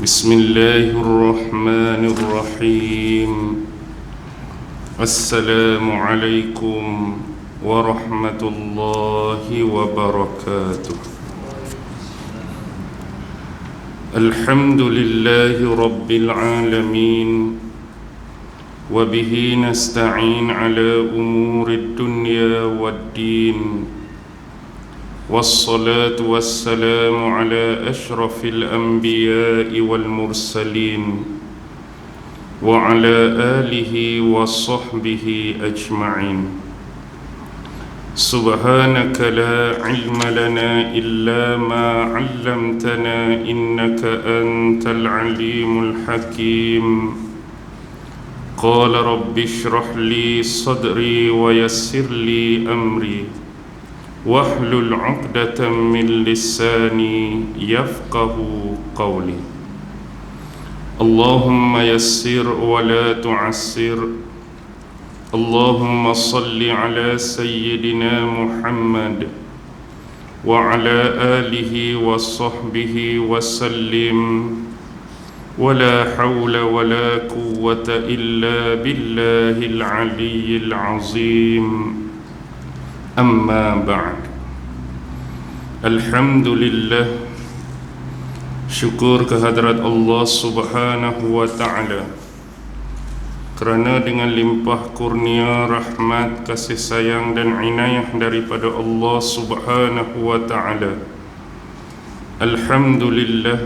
بسم الله الرحمن الرحيم. السلام عليكم ورحمة الله وبركاته. الحمد لله رب العالمين، وبه نستعين على أمور الدنيا والدين، والصلاة والسلام على أشرف الأنبياء والمرسلين وعلى آله وصحبه أجمعين. سبحانك لا علم لنا إلا ما علمتنا إنك أنت العليم الحكيم. قال رب اشرح لي صدري ويسر لي أمري واحلل عقدة من لساني يفقه قولي. اللهم يسر ولا تعسر. اللهم صل على سيدنا محمد وعلى آله وصحبه وسلم، ولا حول ولا قوة إلا بالله العلي العظيم. Amma ba'd. Alhamdulillah, syukur kehadrat Allah Subhanahu wa ta'ala, kerana dengan limpah kurnia, rahmat, kasih sayang dan inayah daripada Allah Subhanahu wa ta'ala, alhamdulillah,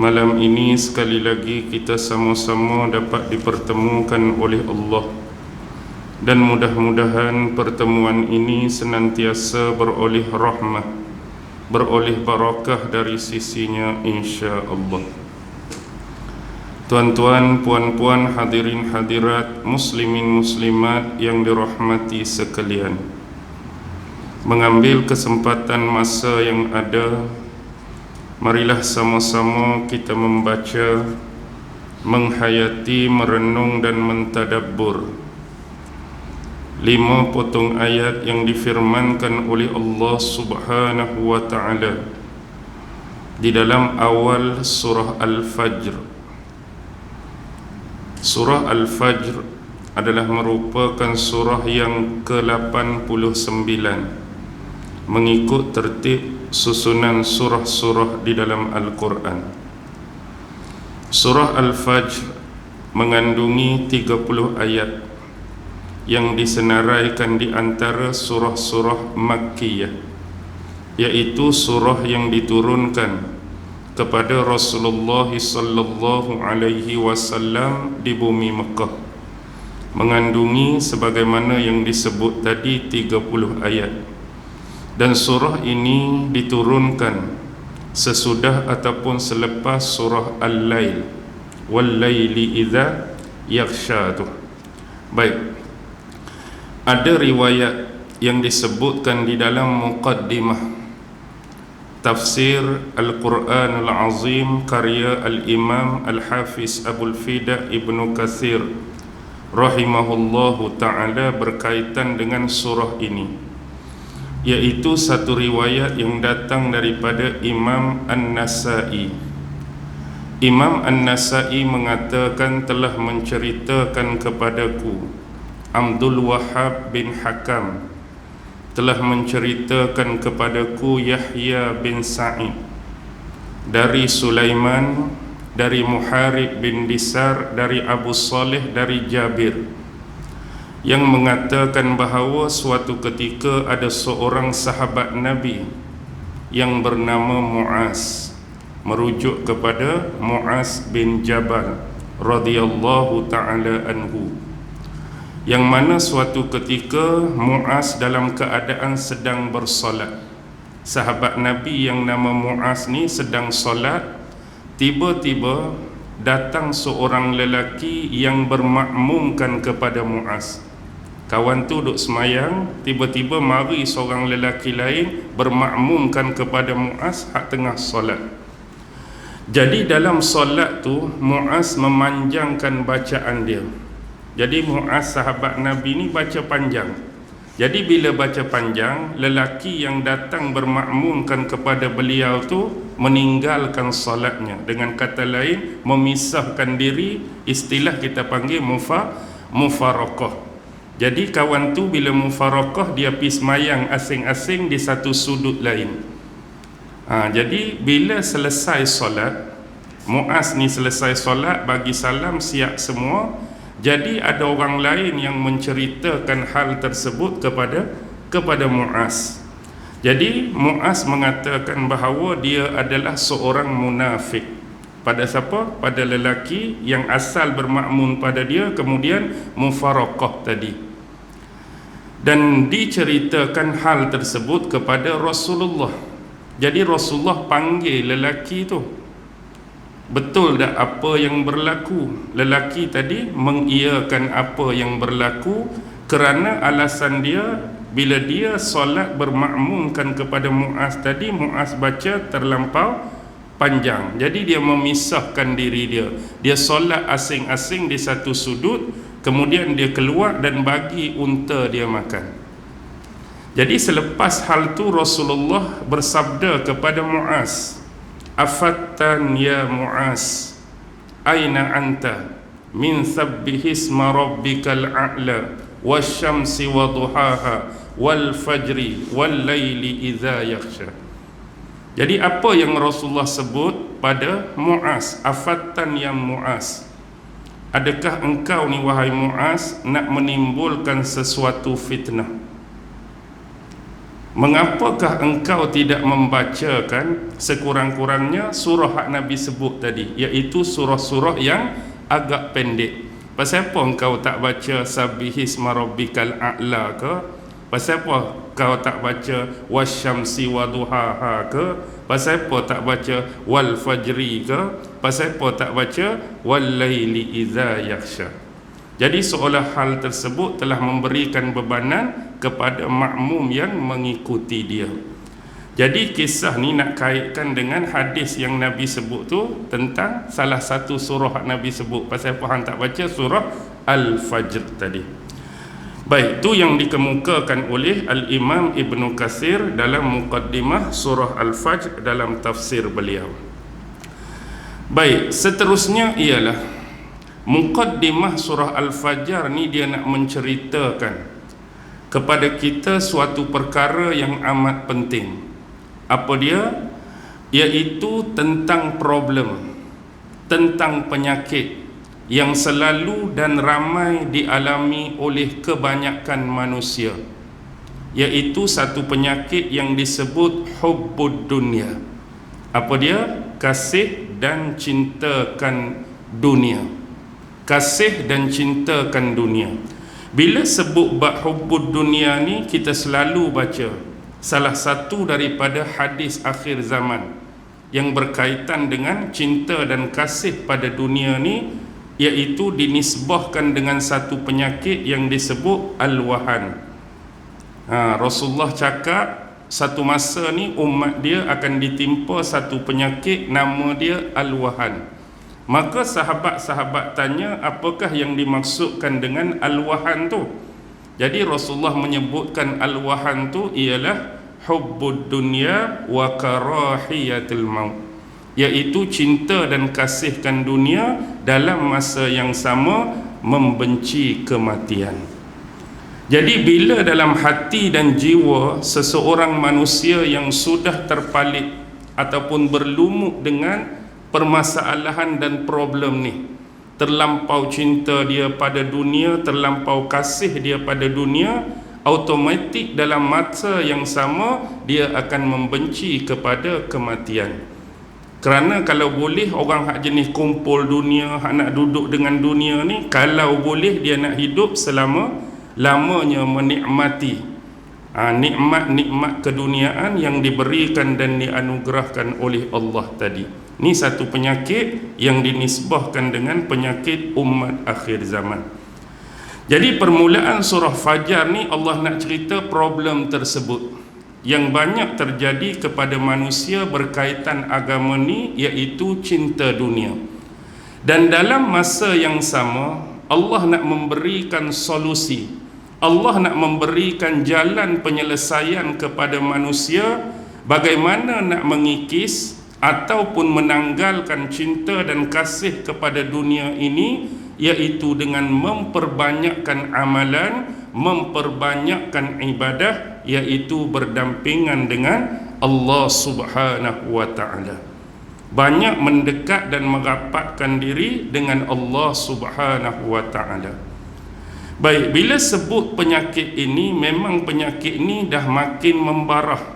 malam ini sekali lagi kita sama-sama dapat dipertemukan oleh Allah. Dan mudah-mudahan pertemuan ini senantiasa beroleh rahmah, beroleh barakah dari sisinya, insya-Allah. Tuan-tuan, puan-puan, hadirin hadirat, muslimin muslimat yang dirahmati sekalian, mengambil kesempatan masa yang ada, marilah sama-sama kita membaca, menghayati, merenung dan mentadabbur 5 potong ayat yang difirmankan oleh Allah Subhanahu wa ta'ala di dalam awal surah Al-Fajr. Surah Al-Fajr adalah merupakan surah yang ke-89 mengikut tertib susunan surah-surah di dalam Al-Quran. Surah Al-Fajr mengandungi 30 ayat yang disenaraikan di antara surah-surah Makkiyah, yaitu surah yang diturunkan kepada Rasulullah sallallahu alaihi wasallam di bumi Mekah, mengandungi sebagaimana yang disebut tadi 30 ayat. Dan surah ini diturunkan sesudah ataupun selepas surah Al-Lail, wal-laili idza yaghsha. Baik, ada riwayat yang disebutkan di dalam muqaddimah tafsir Al-Quranul Azim karya Al-Imam Al-Hafiz Abul Fida Ibnu Katsir rahimahullahu ta'ala berkaitan dengan surah ini, yaitu satu riwayat yang datang daripada Imam An-Nasai. Imam An-Nasai mengatakan telah menceritakan kepadaku Abdul Wahhab bin Hakam, telah menceritakan kepadaku Yahya bin Sa'id dari Sulaiman, dari Muharib bin Disar, dari Abu Saleh, dari Jabir, yang mengatakan bahawa suatu ketika ada seorang sahabat Nabi yang bernama Muaz, merujuk kepada Muaz bin Jabal radhiyallahu ta'ala anhu, yang mana suatu ketika Muaz dalam keadaan sedang bersolat. Sahabat Nabi yang nama Muaz ni sedang solat, tiba-tiba datang seorang lelaki yang bermakmumkan kepada Muaz. Kawan tu duduk semayang, tiba-tiba mari seorang lelaki lain bermakmumkan kepada Muaz hak tengah solat. Jadi dalam solat tu Muaz memanjangkan bacaan dia. Jadi Muaz sahabat Nabi ni baca panjang. Jadi bila baca panjang, lelaki yang datang bermakmumkan kepada beliau tu meninggalkan solatnya. Dengan kata lain, memisahkan diri, istilah kita panggil mufaraqah. Jadi kawan tu bila mufaraqah, dia pergi semayang asing-asing di satu sudut lain. Jadi bila selesai solat, Muaz ni selesai solat, bagi salam, siap semua. Jadi ada orang lain yang menceritakan hal tersebut kepada Muaz. Jadi Muaz mengatakan bahawa dia adalah seorang munafik. Pada siapa? Pada lelaki yang asal bermakmun pada dia, kemudian mufaraqah tadi. Dan diceritakan hal tersebut kepada Rasulullah. Jadi Rasulullah panggil lelaki tu, betul tak apa yang berlaku? Lelaki tadi mengiyakan apa yang berlaku kerana alasan dia, bila dia solat bermakmumkan kepada Muaz tadi, Muaz baca terlampau panjang. Jadi dia memisahkan diri dia. Dia solat asing-asing di satu sudut, kemudian dia keluar dan bagi unta dia makan. Jadi selepas hal tu Rasulullah bersabda kepada Muaz, "Afattan ya Muaz, aina anta min sabbihisma rabbikal a'la wasyamsi wa duhaha wal fajri wal laili idza yakhsha." Jadi apa yang Rasulullah sebut pada Muaz, afattan ya Muaz, adakah engkau ni wahai Muaz nak menimbulkan sesuatu fitnah? Mengapakah engkau tidak membacakan sekurang-kurangnya surah hak Nabi sebut tadi, iaitu surah-surah yang agak pendek? Pasal apa engkau tak baca sabbihisma rabbikal a'la ke? Pasal apa kau tak baca wasyamsi wa duhaha ke? Pasal apa tak baca wal fajri ke? Pasal apa tak baca wal laili idza yakhsha? Jadi seolah hal tersebut telah memberikan bebanan kepada makmum yang mengikuti dia. Jadi kisah ni nak kaitkan dengan hadis yang Nabi sebut tu tentang salah satu surah Nabi sebut. Pasal apa hang tak baca surah Al-Fajr tadi? Baik, tu yang dikemukakan oleh Al-Imam Ibn Katsir dalam muqaddimah surah Al-Fajr dalam tafsir beliau. Baik, seterusnya ialah muqaddimah surah Al-Fajr ni dia nak menceritakan kepada kita suatu perkara yang amat penting. Apa dia? Iaitu tentang problem, tentang penyakit yang selalu dan ramai dialami oleh kebanyakan manusia, iaitu satu penyakit yang disebut hubbud dunia. Apa dia? Kasih dan cintakan dunia. Kasih dan cintakan dunia. Bila sebut bab hubbud dunia ni, kita selalu baca salah satu daripada hadis akhir zaman yang berkaitan dengan cinta dan kasih pada dunia ni, iaitu dinisbahkan dengan satu penyakit yang disebut al-wahan. Rasulullah cakap satu masa ni umat dia akan ditimpa satu penyakit, nama dia al-wahan. Maka sahabat-sahabat tanya, apakah yang dimaksudkan dengan al-wahan tu? Jadi Rasulullah menyebutkan al-wahan tu ialah hubbud dunya wa karahiyatul maut, iaitu cinta dan kasihkan dunia dalam masa yang sama membenci kematian. Jadi bila dalam hati dan jiwa seseorang manusia yang sudah terpalit ataupun berlumut dengan permasalahan dan problem ni, terlampau cinta dia pada dunia, terlampau kasih dia pada dunia, automatik dalam masa yang sama dia akan membenci kepada kematian. Kerana kalau boleh orang hak jenis kumpul dunia, hak nak duduk dengan dunia ni, kalau boleh dia nak hidup selama-lamanya menikmati nikmat-nikmat keduniaan yang diberikan dan dianugerahkan oleh Allah tadi. Ini satu penyakit yang dinisbahkan dengan penyakit umat akhir zaman. Jadi permulaan surah Fajar ni Allah nak cerita problem tersebut yang banyak terjadi kepada manusia berkaitan agama ni, iaitu cinta dunia. Dan dalam masa yang sama Allah nak memberikan solusi, Allah nak memberikan jalan penyelesaian kepada manusia bagaimana nak mengikis ataupun menanggalkan cinta dan kasih kepada dunia ini, iaitu dengan memperbanyakkan amalan, memperbanyakkan ibadah, iaitu berdampingan dengan Allah Subhanahu wa ta'ala. Banyak mendekat dan merapatkan diri dengan Allah Subhanahu wa ta'ala. Baik, bila sebut penyakit ini, memang penyakit ini dah makin membarah.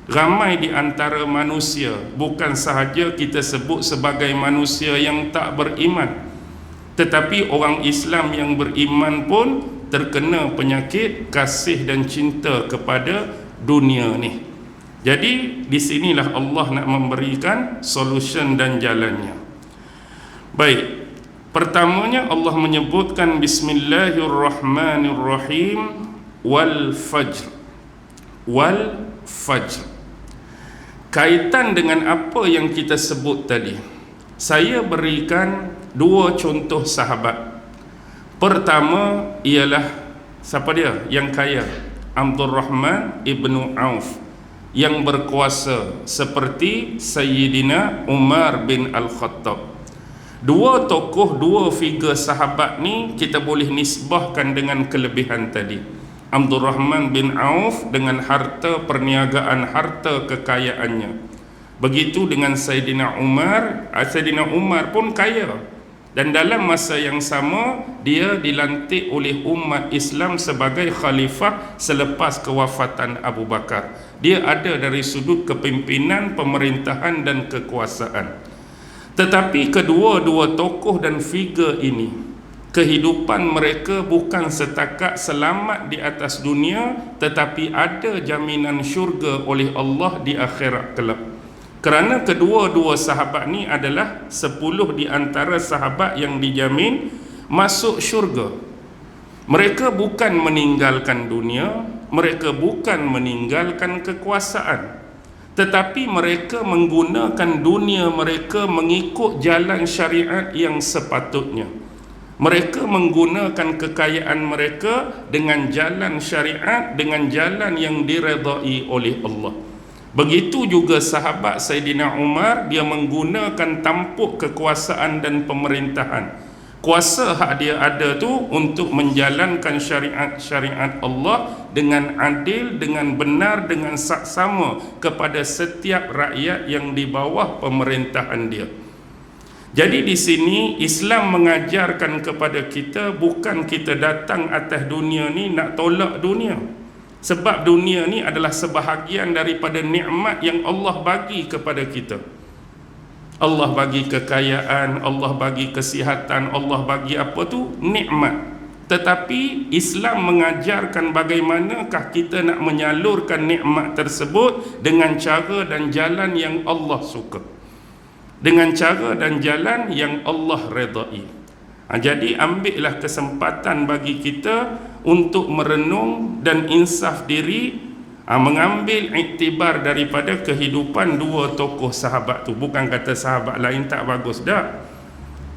Ramai di antara manusia, bukan sahaja kita sebut sebagai manusia yang tak beriman, tetapi orang Islam yang beriman pun terkena penyakit kasih dan cinta kepada dunia ni. Jadi di sinilah Allah nak memberikan solution dan jalannya. Baik, pertamanya Allah menyebutkan Bismillahirrahmanirrahim, wal fajr. Wal fajr, kaitan dengan apa yang kita sebut tadi. Saya berikan dua contoh sahabat. Pertama ialah siapa dia? Yang kaya, Abdul Rahman ibnu Auf, yang berkuasa seperti Sayyidina Umar bin Al-Khattab. Dua tokoh, dua figure sahabat ni kita boleh nisbahkan dengan kelebihan tadi. Abdul Rahman bin Auf dengan harta perniagaan, harta kekayaannya. Begitu dengan Sayyidina Umar. Sayyidina Umar pun kaya, dan dalam masa yang sama dia dilantik oleh umat Islam sebagai khalifah selepas kewafatan Abu Bakar. Dia ada dari sudut kepimpinan, pemerintahan dan kekuasaan. Tetapi kedua-dua tokoh dan figure ini, kehidupan mereka bukan setakat selamat di atas dunia, tetapi ada jaminan syurga oleh Allah di akhirat kelak. Kerana kedua-dua sahabat ni adalah 10 di antara sahabat yang dijamin masuk syurga. Mereka bukan meninggalkan dunia, mereka bukan meninggalkan kekuasaan, tetapi mereka menggunakan dunia mereka mengikut jalan syariat yang sepatutnya. Mereka menggunakan kekayaan mereka dengan jalan syariat, dengan jalan yang diredai oleh Allah. Begitu juga sahabat Sayyidina Umar, dia menggunakan tampuk kekuasaan dan pemerintahan. Kuasa hak dia ada tu untuk menjalankan syariat Allah dengan adil, dengan benar, dengan saksama kepada setiap rakyat yang di bawah pemerintahan dia. Jadi di sini Islam mengajarkan kepada kita, bukan kita datang atas dunia ni nak tolak dunia. Sebab dunia ni adalah sebahagian daripada nikmat yang Allah bagi kepada kita. Allah bagi kekayaan, Allah bagi kesihatan, Allah bagi apa tu? Nikmat. Tetapi Islam mengajarkan bagaimanakah kita nak menyalurkan nikmat tersebut dengan cara dan jalan yang Allah suka, dengan cara dan jalan yang Allah redai. Jadi ambillah kesempatan bagi kita untuk merenung dan insaf diri, mengambil iktibar daripada kehidupan dua tokoh sahabat tu. Bukan kata sahabat lain tak bagus, dah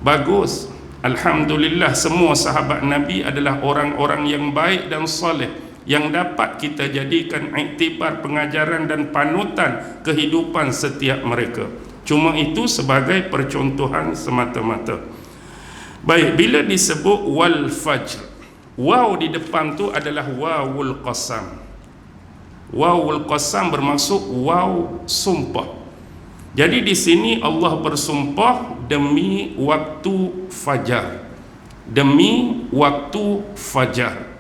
bagus. Alhamdulillah, semua sahabat Nabi adalah orang-orang yang baik dan soleh, yang dapat kita jadikan iktibar, pengajaran dan panutan kehidupan setiap mereka. Cuma itu sebagai percontohan semata-mata. Baik, bila disebut wal fajr, waw di depan tu adalah wawul qasam. Wawul qasam bermaksud waw sumpah. Jadi di sini Allah bersumpah demi waktu fajar. Demi waktu fajar.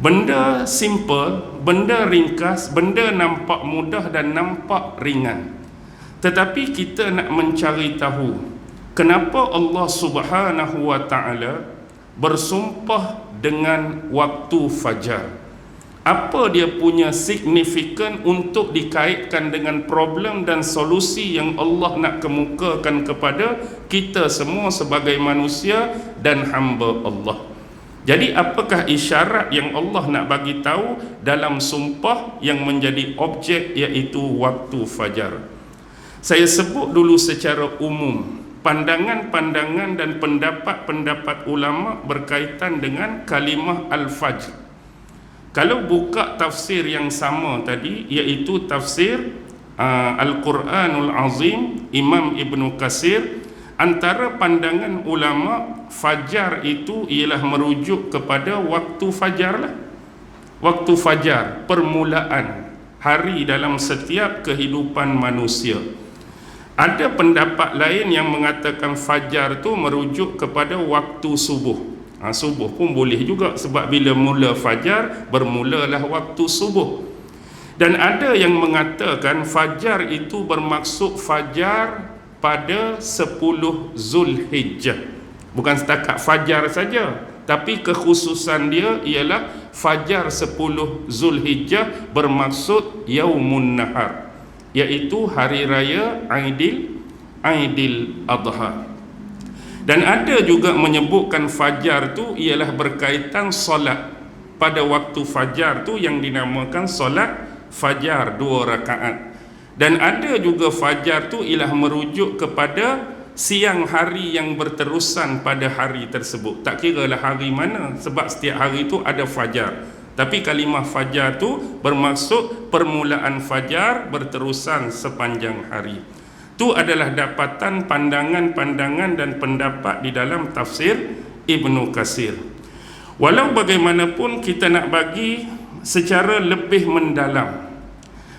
Benda simple, benda ringkas, benda nampak mudah dan nampak ringan. Tetapi kita nak mencari tahu kenapa Allah Subhanahu wa ta'ala bersumpah dengan waktu fajar. Apa dia punya signifikan untuk dikaitkan dengan problem dan solusi yang Allah nak kemukakan kepada kita semua sebagai manusia dan hamba Allah. Jadi apakah isyarat yang Allah nak bagi tahu dalam sumpah yang menjadi objek, iaitu waktu fajar? Saya sebut dulu secara umum pandangan-pandangan dan pendapat-pendapat ulama berkaitan dengan kalimah Al-Fajr. Kalau buka tafsir yang sama tadi, iaitu tafsir Al-Quranul Azim, Imam Ibnu Katsir, antara pandangan ulama, fajar itu ialah merujuk kepada waktu fajar lah. Waktu fajar, permulaan hari dalam setiap kehidupan manusia. Ada pendapat lain yang mengatakan fajar tu merujuk kepada waktu subuh. Subuh pun boleh juga, sebab bila mula fajar, bermulalah waktu subuh. Dan ada yang mengatakan fajar itu bermaksud fajar pada 10 Zulhijjah. Bukan setakat fajar saja, tapi kekhususan dia ialah fajar 10 Zulhijjah bermaksud Yaumun Nahar, iaitu hari raya Aidil Adha. Dan ada juga menyebutkan fajar tu ialah berkaitan solat. Pada waktu fajar tu yang dinamakan solat fajar 2 rakaat. Dan ada juga fajar tu ialah merujuk kepada siang hari yang berterusan pada hari tersebut. Tak kira lah hari mana, sebab setiap hari tu ada fajar. Tapi kalimah fajar tu bermaksud permulaan fajar berterusan sepanjang hari. Itu adalah dapatan pandangan-pandangan dan pendapat di dalam tafsir Ibnu Katsir. Walau bagaimanapun, kita nak bagi secara lebih mendalam.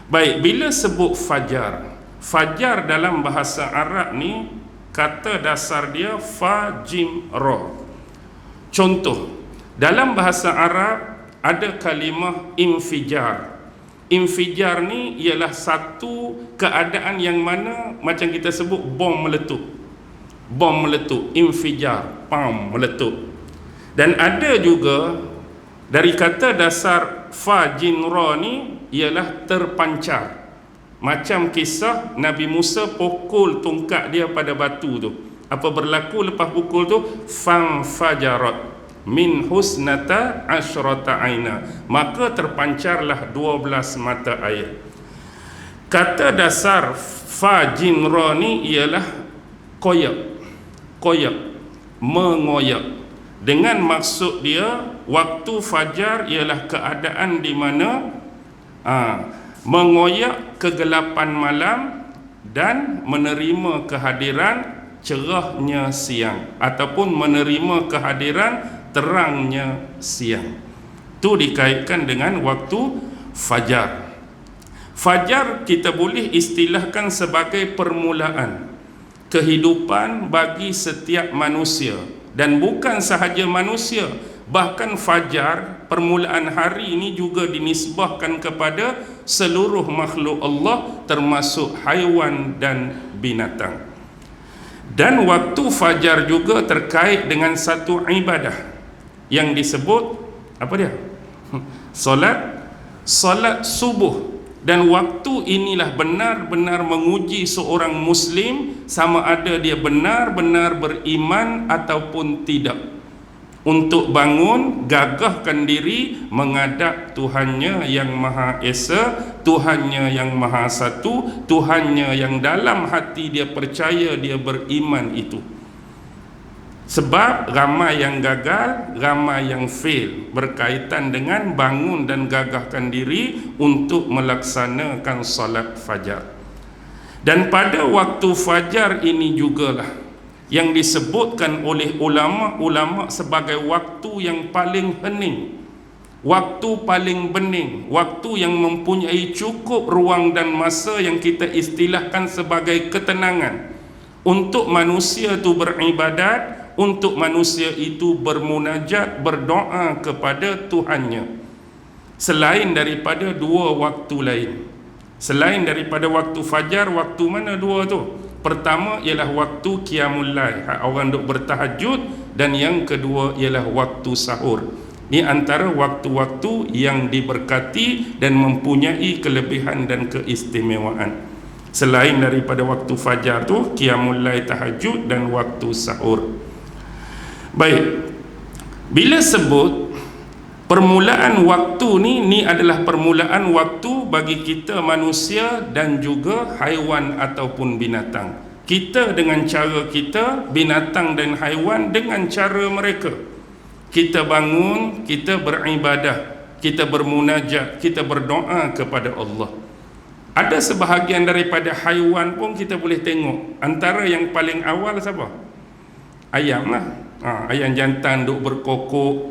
Baik, bila sebut fajar, fajar dalam bahasa Arab ni kata dasar dia fa jim ra. Contoh, dalam bahasa Arab ada kalimah infijar. Infijar ni ialah satu keadaan yang mana macam kita sebut bom meletup. Bom meletup, infijar, pam, meletup. Dan ada juga dari kata dasar fa jim ra ni ialah terpancar. Macam kisah Nabi Musa pukul tongkat dia pada batu tu. Apa berlaku lepas pukul tu? Fajarat min husnata asyrata aina, maka terpancarlah 12 mata air. Kata dasar fa jim ra ni ialah koyak, mengoyak. Dengan maksud dia waktu fajar ialah keadaan di mana mengoyak kegelapan malam dan menerima kehadiran cerahnya siang, ataupun menerima kehadiran terangnya siang. Itu dikaitkan dengan waktu fajar. Fajar kita boleh istilahkan sebagai permulaan kehidupan bagi setiap manusia. Dan bukan sahaja manusia, bahkan fajar, permulaan hari ini juga dinisbahkan kepada seluruh makhluk Allah, termasuk haiwan dan binatang. Dan waktu fajar juga terkait dengan satu ibadah yang disebut apa dia? Solat subuh. Dan waktu inilah benar-benar menguji seorang muslim sama ada dia benar-benar beriman ataupun tidak, untuk bangun, gagahkan diri menghadap Tuhannya yang Maha Esa, Tuhannya yang Maha Satu, Tuhannya yang dalam hati dia percaya, dia beriman itu. Sebab ramai yang gagal, ramai yang fail berkaitan dengan bangun dan gagahkan diri untuk melaksanakan solat fajar. Dan pada waktu fajar ini jugalah yang disebutkan oleh ulama-ulama sebagai waktu yang paling hening, waktu paling bening, waktu yang mempunyai cukup ruang dan masa yang kita istilahkan sebagai ketenangan untuk manusia itu beribadat, untuk manusia itu bermunajat, berdoa kepada Tuhannya. Selain daripada dua waktu lain, selain daripada waktu fajar, waktu mana dua tu? Pertama ialah waktu qiyamul lail, orang duk bertahajud, dan yang kedua ialah waktu sahur. Ini antara waktu-waktu yang diberkati dan mempunyai kelebihan dan keistimewaan. Selain daripada waktu fajar tu, qiyamul lail, tahajud, dan waktu sahur. Baik, bila sebut permulaan waktu ni adalah permulaan waktu bagi kita manusia dan juga haiwan ataupun binatang. Kita dengan cara kita, binatang dan haiwan dengan cara mereka. Kita bangun, kita beribadah, kita bermunajat, kita berdoa kepada Allah. Ada sebahagian daripada haiwan pun kita boleh tengok. Antara yang paling awal siapa? Ayam lah. Ayam jantan duk berkokok.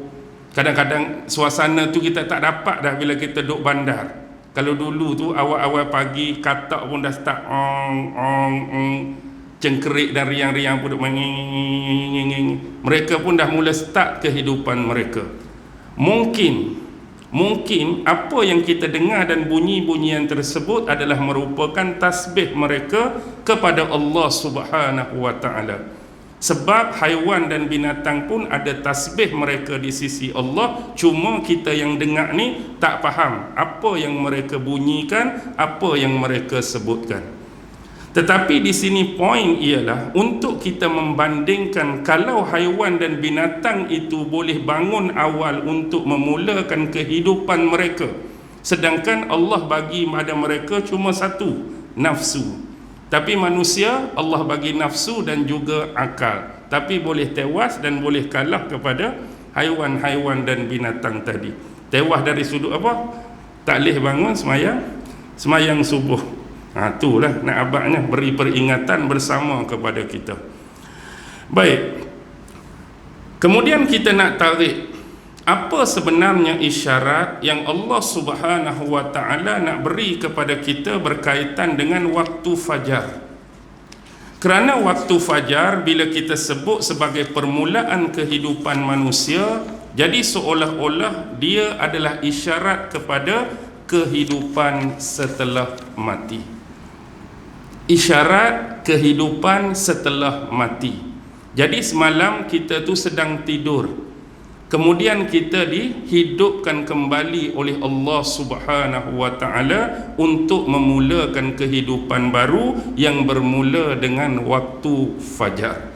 Kadang-kadang suasana tu kita tak dapat dah bila kita duk bandar. Kalau dulu tu awal-awal pagi katak pun dah start cengkerik dan riang-riang pun duk mereka pun dah mula start kehidupan mereka. Mungkin apa yang kita dengar dan bunyi-bunyian tersebut adalah merupakan tasbih mereka kepada Allah Subhanahu wa taala. Sebab haiwan dan binatang pun ada tasbih mereka di sisi Allah, cuma kita yang dengar ni tak faham apa yang mereka bunyikan, apa yang mereka sebutkan. Tetapi di sini poin ialah untuk kita membandingkan, kalau haiwan dan binatang itu boleh bangun awal untuk memulakan kehidupan mereka, sedangkan Allah bagi pada mereka cuma satu, nafsu. Tapi manusia Allah bagi nafsu dan juga akal, tapi boleh tewas dan boleh kalah kepada haiwan-haiwan dan binatang tadi. Tewas dari sudut apa? Tak boleh bangun semayang subuh. Itulah nak abadnya, beri peringatan bersama kepada kita. Baik, kemudian kita nak tarik apa sebenarnya isyarat yang Allah Subhanahu wa taala nak beri kepada kita berkaitan dengan waktu fajar. Kerana waktu fajar bila kita sebut sebagai permulaan kehidupan manusia, jadi seolah-olah dia adalah isyarat kepada kehidupan setelah mati. Isyarat kehidupan setelah mati. Jadi semalam kita tu sedang tidur, kemudian kita dihidupkan kembali oleh Allah Subhanahu wa taala untuk memulakan kehidupan baru yang bermula dengan waktu fajar.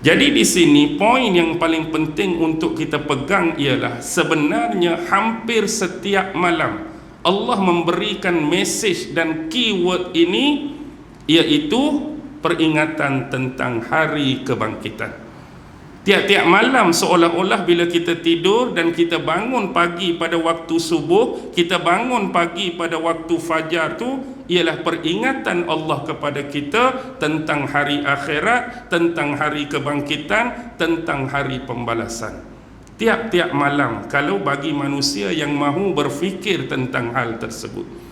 Jadi di sini poin yang paling penting untuk kita pegang ialah sebenarnya hampir setiap malam Allah memberikan mesej dan keyword ini, iaitu peringatan tentang hari kebangkitan. Tiap-tiap malam seolah-olah bila kita tidur dan kita bangun pagi pada waktu subuh, kita bangun pagi pada waktu fajar tu ialah peringatan Allah kepada kita tentang hari akhirat, tentang hari kebangkitan, tentang hari pembalasan. Tiap-tiap malam kalau bagi manusia yang mahu berfikir tentang hal tersebut.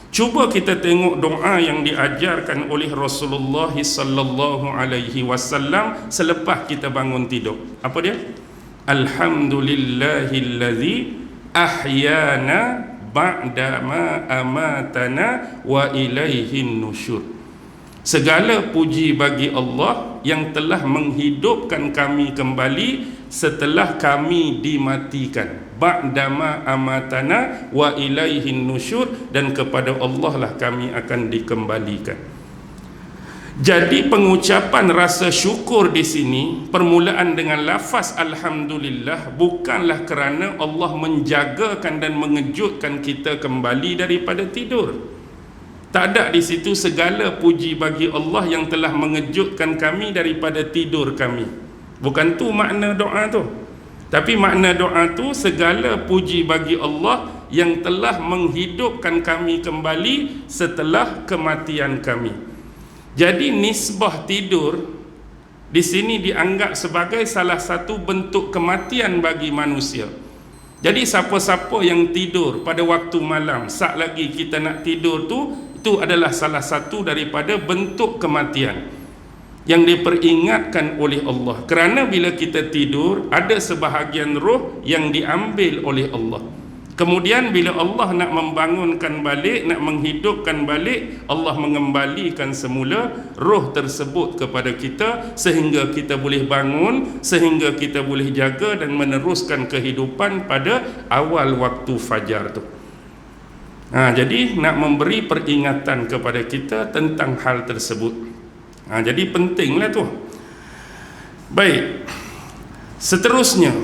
Cuba kita tengok doa yang diajarkan oleh Rasulullah sallallahu alaihi wasallam selepas kita bangun tidur. Apa dia? Alhamdulillahillazi ahyana ba'dama amatana wa ilaihin nusyur. Segala puji bagi Allah yang telah menghidupkan kami kembali setelah kami dimatikan. Ba'dama amatana wa ilaihin nusyur, dan kepada Allah lah kami akan dikembalikan. Jadi pengucapan rasa syukur di sini permulaan dengan lafaz alhamdulillah bukanlah kerana Allah menjagakan dan mengejutkan kita kembali daripada tidur. Tak ada di situ segala puji bagi Allah yang telah mengejutkan kami daripada tidur kami. Bukan tu makna doa tu. Tapi makna doa tu segala puji bagi Allah yang telah menghidupkan kami kembali setelah kematian kami. Jadi nisbah tidur di sini dianggap sebagai salah satu bentuk kematian bagi manusia. Jadi siapa-siapa yang tidur pada waktu malam, sat lagi kita nak tidur tu, itu adalah salah satu daripada bentuk kematian yang diperingatkan oleh Allah. Kerana bila kita tidur, ada sebahagian roh yang diambil oleh Allah. Kemudian bila Allah nak membangunkan balik, nak menghidupkan balik, Allah mengembalikan semula roh tersebut kepada kita sehingga kita boleh bangun, sehingga kita boleh jaga dan meneruskan kehidupan pada awal waktu fajar tu. Jadi nak memberi peringatan kepada kita tentang hal tersebut. Jadi pentinglah tu. Baik, seterusnya,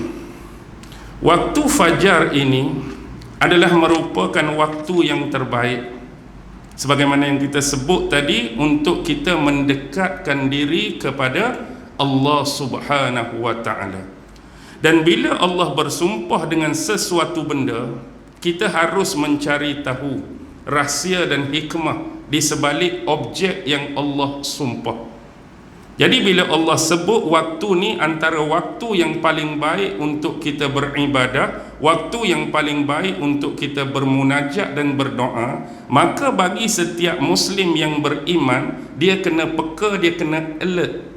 waktu fajar ini adalah merupakan waktu yang terbaik, sebagaimana yang kita sebut tadi, untuk kita mendekatkan diri kepada Allah Subhanahu wa ta'ala. Dan bila Allah bersumpah dengan sesuatu benda, kita harus mencari tahu rahsia dan hikmah di sebalik objek yang Allah sumpah. Jadi bila Allah sebut waktu ni antara waktu yang paling baik untuk kita beribadah, waktu yang paling baik untuk kita bermunajat dan berdoa, maka bagi setiap Muslim yang beriman, dia kena peka, dia kena alert.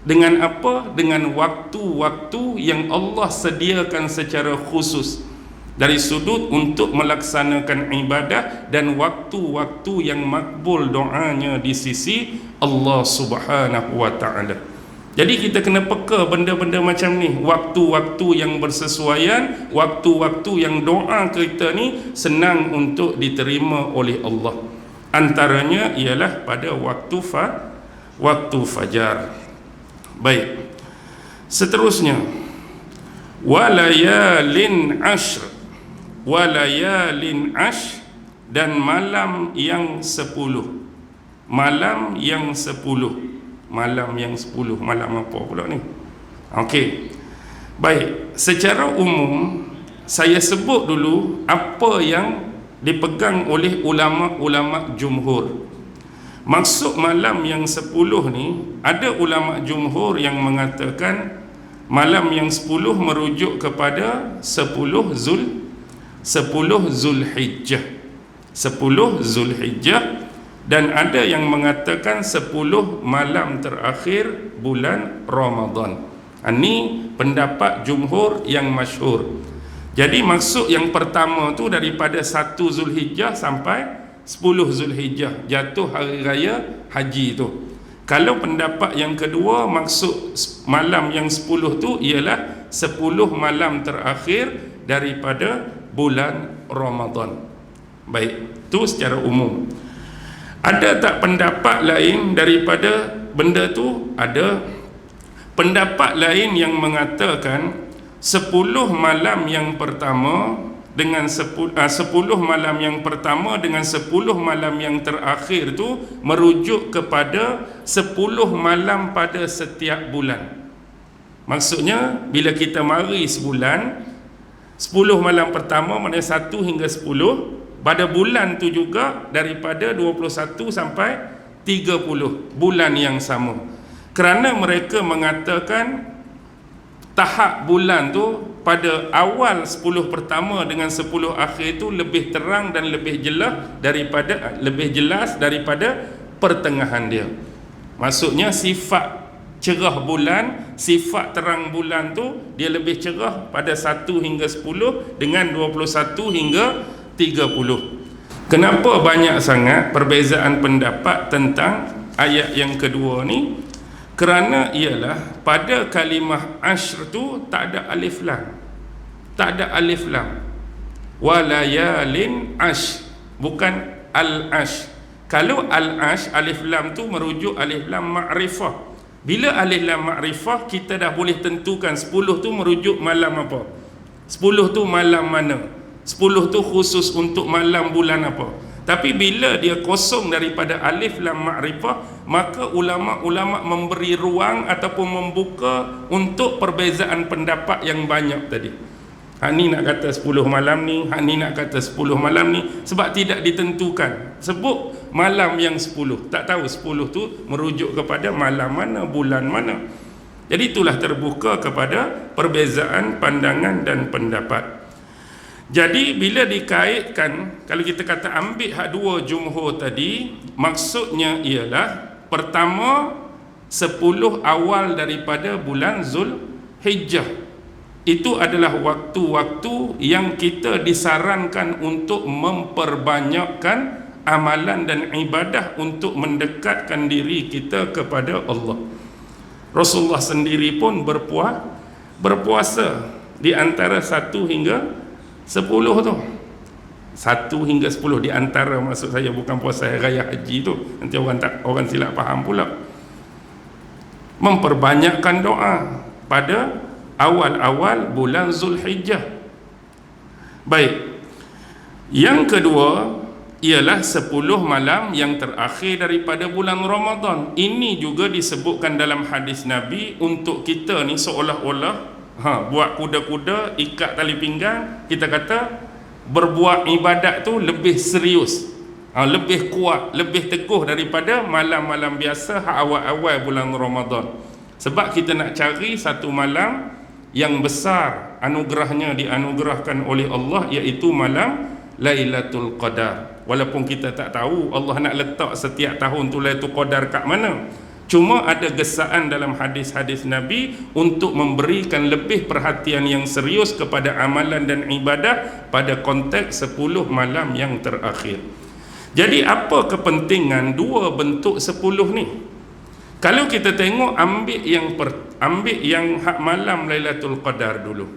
Dengan apa? Dengan waktu-waktu yang Allah sediakan secara khusus dari sudut untuk melaksanakan ibadah dan waktu-waktu yang makbul doanya di sisi Allah Subhanahu wa ta'ala. Jadi kita kena peka benda-benda macam ni, waktu-waktu yang bersesuaian, waktu-waktu yang doa kita ni senang untuk diterima oleh Allah. Antaranya ialah pada waktu fajar. Baik. Seterusnya, walayalin ashr, walayalin ashr, dan malam yang 10. Malam yang 10. Malam yang 10. Malam apa pula ni? Okey. Baik, secara umum saya sebut dulu apa yang dipegang oleh ulama-ulama jumhur. Maksud malam yang 10 ni, ada ulama jumhur yang mengatakan malam yang 10 merujuk kepada 10 Zulhijjah. 10 Zulhijjah, dan ada yang mengatakan 10 malam terakhir bulan Ramadan. Ini pendapat jumhur yang masyhur. Jadi maksud yang pertama tu daripada 1 Zulhijjah sampai 10 Zulhijjah, jatuh hari raya haji tu. Kalau pendapat yang kedua, maksud malam yang 10 tu ialah 10 malam terakhir daripada bulan Ramadan. Baik, tu secara umum. Ada tak pendapat lain daripada benda tu? Ada pendapat lain yang mengatakan 10 malam yang pertama dengan 10 malam yang pertama dengan 10 malam yang terakhir tu merujuk kepada 10 malam pada setiap bulan. Maksudnya bila kita mari sebulan, 10 malam pertama maknanya 1 hingga 10, pada bulan tu juga daripada 21 sampai 30 bulan yang sama. Kerana mereka mengatakan tahap bulan tu pada awal 10 pertama dengan 10 akhir itu lebih terang dan lebih jelas daripada pertengahan dia. Maksudnya sifat cerah bulan, sifat terang bulan tu dia lebih cerah pada 1 hingga 10 dengan 21 hingga 30. Kenapa banyak sangat perbezaan pendapat tentang ayat yang kedua ni? Kerana ialah pada kalimah ashr tu tak ada alif lam. Tak ada alif lam. Walayalin ashr, bukan al-ashr. Kalau al-ashr, alif lam tu merujuk alif lam ma'rifah. Bila alif lam ma'rifah, kita dah boleh tentukan 10 tu merujuk malam apa, 10 tu malam mana, 10 tu khusus untuk malam bulan apa. Tapi bila dia kosong daripada alif lam ma'rifah, maka ulama-ulama memberi ruang ataupun membuka untuk perbezaan pendapat yang banyak tadi. Hak ni nak kata 10 malam ni, hak ni nak kata 10 malam ni, sebab tidak ditentukan. Sebut malam yang 10, tak tahu 10 tu merujuk kepada malam mana, bulan mana. Jadi itulah terbuka kepada perbezaan pandangan dan pendapat. Jadi bila dikaitkan, kalau kita kata ambil hak dua jumhur tadi, maksudnya ialah pertama 10 awal daripada bulan Zulhijjah. Itu adalah waktu-waktu yang kita disarankan untuk memperbanyakkan amalan dan ibadah untuk mendekatkan diri kita kepada Allah. Rasulullah sendiri pun berpuasa di antara 1 hingga 10 tu. 1 hingga 10 di antara, maksud saya bukan puasa raya haji tu. Nanti orang silap faham pula. Memperbanyakkan doa pada awal-awal bulan Zulhijjah. Baik. Yang kedua ialah 10 malam yang terakhir daripada bulan Ramadan. Ini juga disebutkan dalam hadis Nabi untuk kita ni seolah-olah buat kuda-kuda, ikat tali pinggang, kita kata berbuat ibadat tu lebih serius. Lebih kuat, lebih teguh daripada malam-malam biasa hak awal-awal bulan Ramadan. Sebab kita nak cari satu malam yang besar anugerahnya dianugerahkan oleh Allah, iaitu malam Lailatul Qadar. Walaupun kita tak tahu Allah nak letak setiap tahun tu Lailatul Qadar kat mana, cuma ada gesaan dalam hadis-hadis Nabi untuk memberikan lebih perhatian yang serius kepada amalan dan ibadah pada konteks 10 malam yang terakhir. Jadi apa kepentingan dua bentuk 10 ni? Kalau kita tengok, ambil yang hak malam Lailatul Qadar dulu.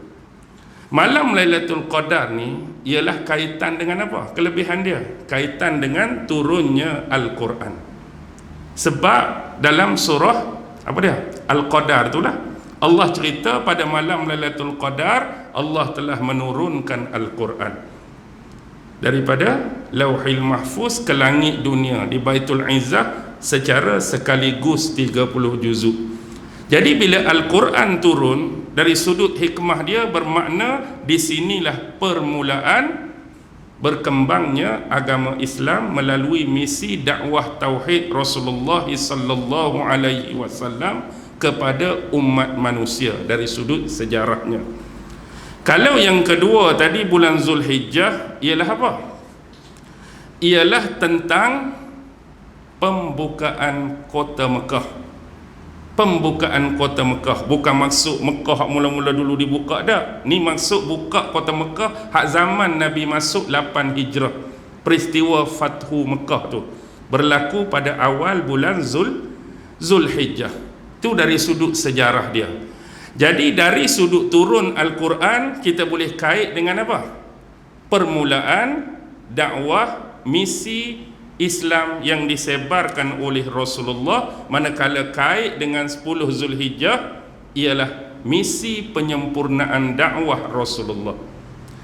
Malam Lailatul Qadar ni ialah kaitan dengan apa? Kelebihan dia kaitan dengan turunnya Al-Quran. Sebab dalam surah apa dia? Al-Qadar itulah Allah cerita pada malam Lailatul Qadar Allah telah menurunkan Al-Quran daripada Lauhil Mahfuz ke langit dunia di Baitul Izzah secara sekaligus 30 juzuk. Jadi bila Al-Quran turun, dari sudut hikmah dia bermakna di sinilah permulaan berkembangnya agama Islam melalui misi dakwah tauhid Rasulullah sallallahu alaihi wasallam kepada umat manusia dari sudut sejarahnya. Kalau yang kedua tadi bulan Zulhijjah ialah apa? Ialah tentang pembukaan kota Mekah. Pembukaan kota Mekah, bukan maksud Mekah mula-mula dulu dibuka dah. Ni maksud buka kota Mekah hak zaman Nabi masuk 8 Hijrah. Peristiwa Fathu Mekah tu berlaku pada awal bulan Zulhijjah. Itu dari sudut sejarah dia. Jadi dari sudut turun Al-Quran kita boleh kait dengan apa? Permulaan dakwah misi Islam yang disebarkan oleh Rasulullah, manakala kait dengan 10 Zulhijjah ialah misi penyempurnaan dakwah Rasulullah.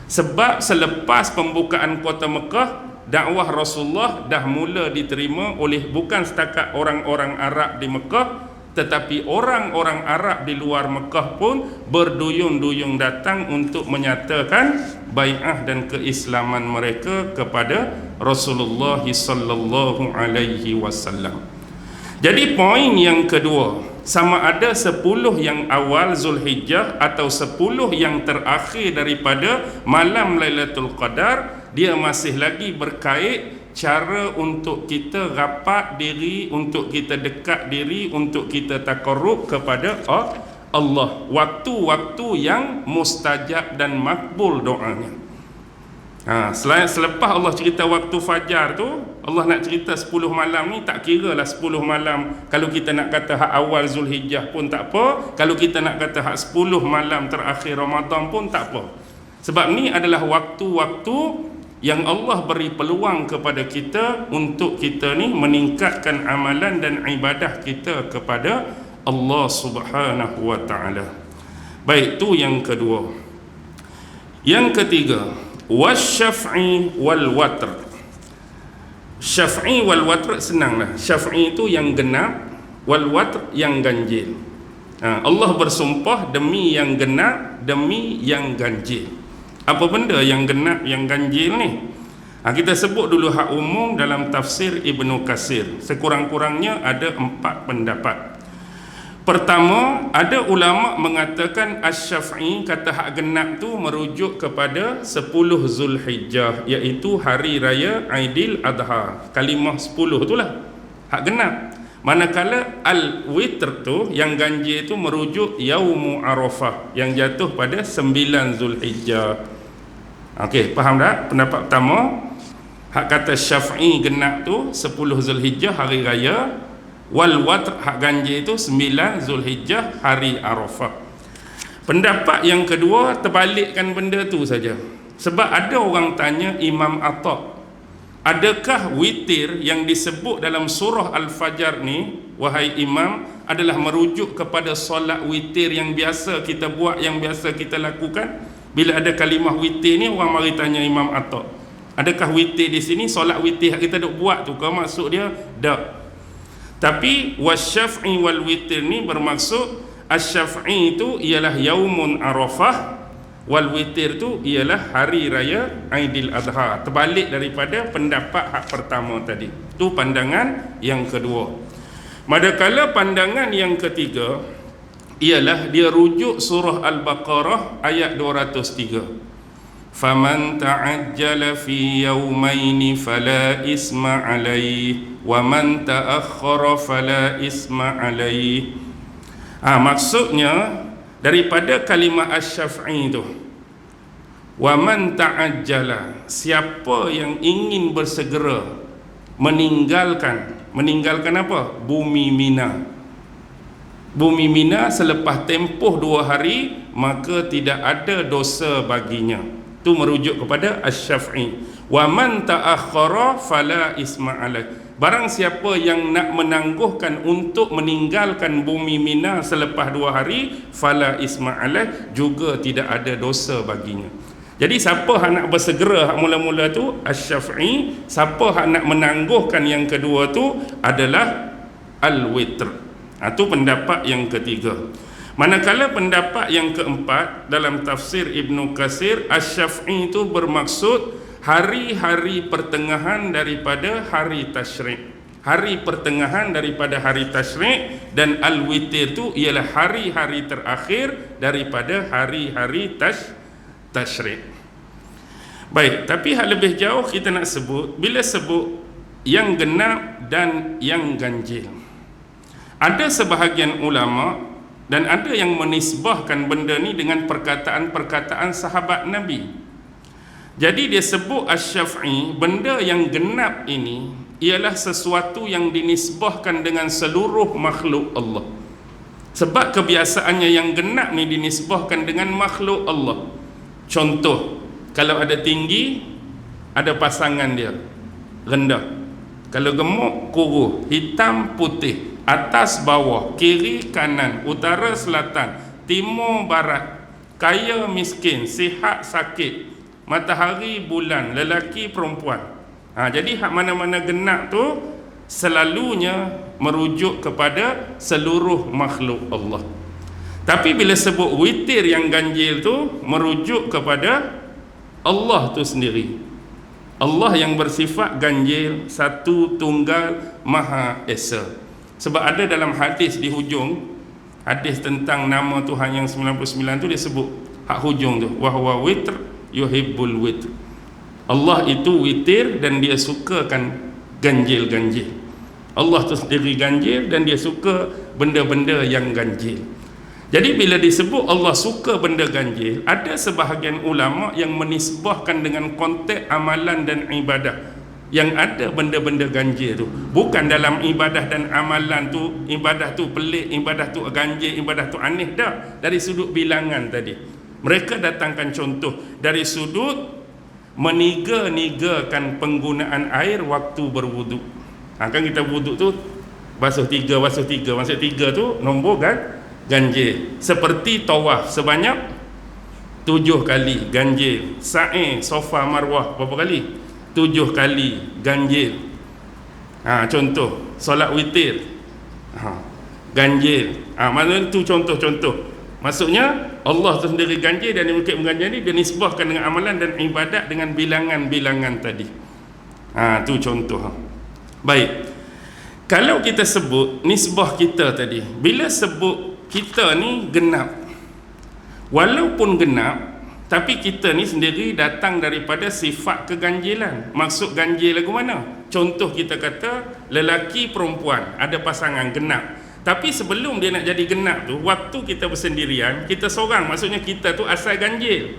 Sebab selepas pembukaan kota Mekah, dakwah Rasulullah dah mula diterima oleh bukan setakat orang-orang Arab di Mekah, tetapi orang-orang Arab di luar Mekah pun berduyun-duyun datang untuk menyatakan bai'ah dan keislaman mereka kepada Rasulullah sallallahu alaihi wasallam. Jadi poin yang kedua, sama ada 10 yang awal Zulhijjah atau 10 yang terakhir daripada malam Lailatul Qadar, dia masih lagi berkait cara untuk kita rapat diri, untuk kita dekat diri, untuk kita taqarrub kepada Allah, waktu-waktu yang mustajab dan makbul doanya. Selepas Allah cerita waktu fajar tu, Allah nak cerita 10 malam ni, tak kira lah 10 malam. Kalau kita nak kata hak awal Zulhijjah pun tak apa, kalau kita nak kata hak 10 malam terakhir Ramadan pun tak apa. Sebab ni adalah waktu-waktu yang Allah beri peluang kepada kita untuk kita ni meningkatkan amalan dan ibadah kita kepada Allah Subhanahu wa taala. Baik, tu yang kedua. Yang ketiga, wasyaf'i wal watr. Syaf'i wal watr senanglah. Syaf'i itu yang genap, wal watr yang ganjil. Allah bersumpah demi yang genap, demi yang ganjil. Apa benda yang genap, yang ganjil ni? Kita sebut dulu hak umum dalam tafsir Ibnu Katsir. Sekurang-kurangnya ada 4 pendapat. Pertama, ada ulama mengatakan asy-Syafi'i kata hak genap tu merujuk kepada 10 Zulhijjah, iaitu hari raya Aidil Adha. Kalimah 10 itulah hak genap. Manakala al-witr tu yang ganjil tu merujuk Yaumu Arafah yang jatuh pada 9 Zulhijjah. Okey, faham tak? Pendapat pertama, hak kata Syafi'i genap tu 10 Zulhijjah hari raya, wal watr hak ganjil itu 9 Zulhijjah hari Arafah. Pendapat yang kedua terbalikkan benda tu saja. Sebab ada orang tanya Imam Atta, adakah witir yang disebut dalam surah Al-Fajr ni, wahai imam, adalah merujuk kepada solat witir yang biasa kita buat, yang biasa kita lakukan? Bila ada kalimah witir ni, orang mari tanya Imam Atta, adakah witir di sini solat witir kita duk buat tu ke? Maksud dia tak. Tapi wasyaf'i wal witir ni bermaksud asy-Syafi'i itu ialah Yaumun Arafah Wal witir tu ialah hari raya Aidil Adha, terbalik daripada pendapat hak pertama tadi. Tu pandangan yang kedua. Manakala pandangan yang ketiga ialah dia rujuk surah Al-Baqarah ayat 203. Faman ta'ajjala fi yawmaini fala isma alaihi wa man ta'akhkhara fala isma alaihi. Maksudnya daripada kalimah Asy-Syafi'i tu, wa man ta'ajjala, siapa yang ingin bersegera meninggalkan apa? Bumi Mina. Bumi Mina selepas tempoh 2 hari, maka tidak ada dosa baginya. Tu merujuk kepada Asy-Syafi'i. Wa man ta'akhkhara fala isma alaih. Barang siapa yang nak menangguhkan untuk meninggalkan bumi Mina selepas 2 hari, fala isma alaih, juga tidak ada dosa baginya. Jadi siapa hak nak bersegera hak mula-mula tu Asy-Syafi'i, siapa hak nak menangguhkan yang kedua tu adalah Al-Witr. Itu pendapat yang ketiga. Manakala pendapat yang keempat dalam tafsir Ibnu Katsir, Asy-Syafi'i itu bermaksud hari-hari pertengahan daripada hari Tasyrik. Hari pertengahan daripada hari Tasyrik, dan Al-Witir itu ialah hari-hari terakhir daripada hari-hari Tasyrik. Baik, tapi hal lebih jauh kita nak sebut, bila sebut yang genap dan yang ganjil, ada sebahagian ulama dan ada yang menisbahkan benda ni dengan perkataan-perkataan sahabat Nabi. Jadi dia sebut Asy-Syafi'i, benda yang genap ini ialah sesuatu yang dinisbahkan dengan seluruh makhluk Allah. Sebab kebiasaannya yang genap ni dinisbahkan dengan makhluk Allah. Contoh, kalau ada tinggi, ada pasangan dia, rendah. Kalau gemuk, kurus, hitam, putih, atas, bawah, kiri, kanan, utara, selatan, timur, barat, kaya, miskin, sihat, sakit, matahari, bulan, lelaki, perempuan. Jadi hak mana-mana genap tu selalunya merujuk kepada seluruh makhluk Allah. Tapi bila sebut witir yang ganjil tu merujuk kepada Allah tu sendiri. Allah yang bersifat ganjil, satu, tunggal, maha esa. Sebab ada dalam hadis di hujung, hadis tentang nama Tuhan yang 99 tu, dia sebut hak hujung tu, wa huwa witr yuhibbul witr. Allah itu witir dan dia sukakan ganjil-ganjil. Allah tu sendiri ganjil dan dia suka benda-benda yang ganjil. Jadi bila disebut Allah suka benda ganjil, ada sebahagian ulama yang menisbahkan dengan konteks amalan dan ibadah yang ada benda-benda ganjil tu. Bukan dalam ibadah dan amalan tu, ibadah tu pelik, ibadah tu ganjil, ibadah tu aneh, tak. Dari sudut bilangan tadi, mereka datangkan contoh dari sudut meniga-nigakan penggunaan air waktu berwuduk. Kan kita wuduk tu basuh tiga, maksud 3 tu nombor kan ganjil. Seperti tawaf sebanyak 7 kali ganjil. Sa'i Safa Marwah berapa kali? 7 kali ganjil. Contoh solat witir ganjil. Maksudnya tu contoh-contoh. Maksudnya Allah tu sendiri ganjil, dan dia mengganjil ni dia nisbahkan dengan amalan dan ibadat dengan bilangan-bilangan tadi. Tu contoh. Baik, kalau kita sebut nisbah kita tadi, bila sebut kita ni genap, walaupun genap, tapi kita ni sendiri datang daripada sifat keganjilan. Maksud ganjil lagu mana? Contoh kita kata lelaki perempuan ada pasangan genap, tapi sebelum dia nak jadi genap tu, waktu kita bersendirian, kita seorang, maksudnya kita tu asal ganjil.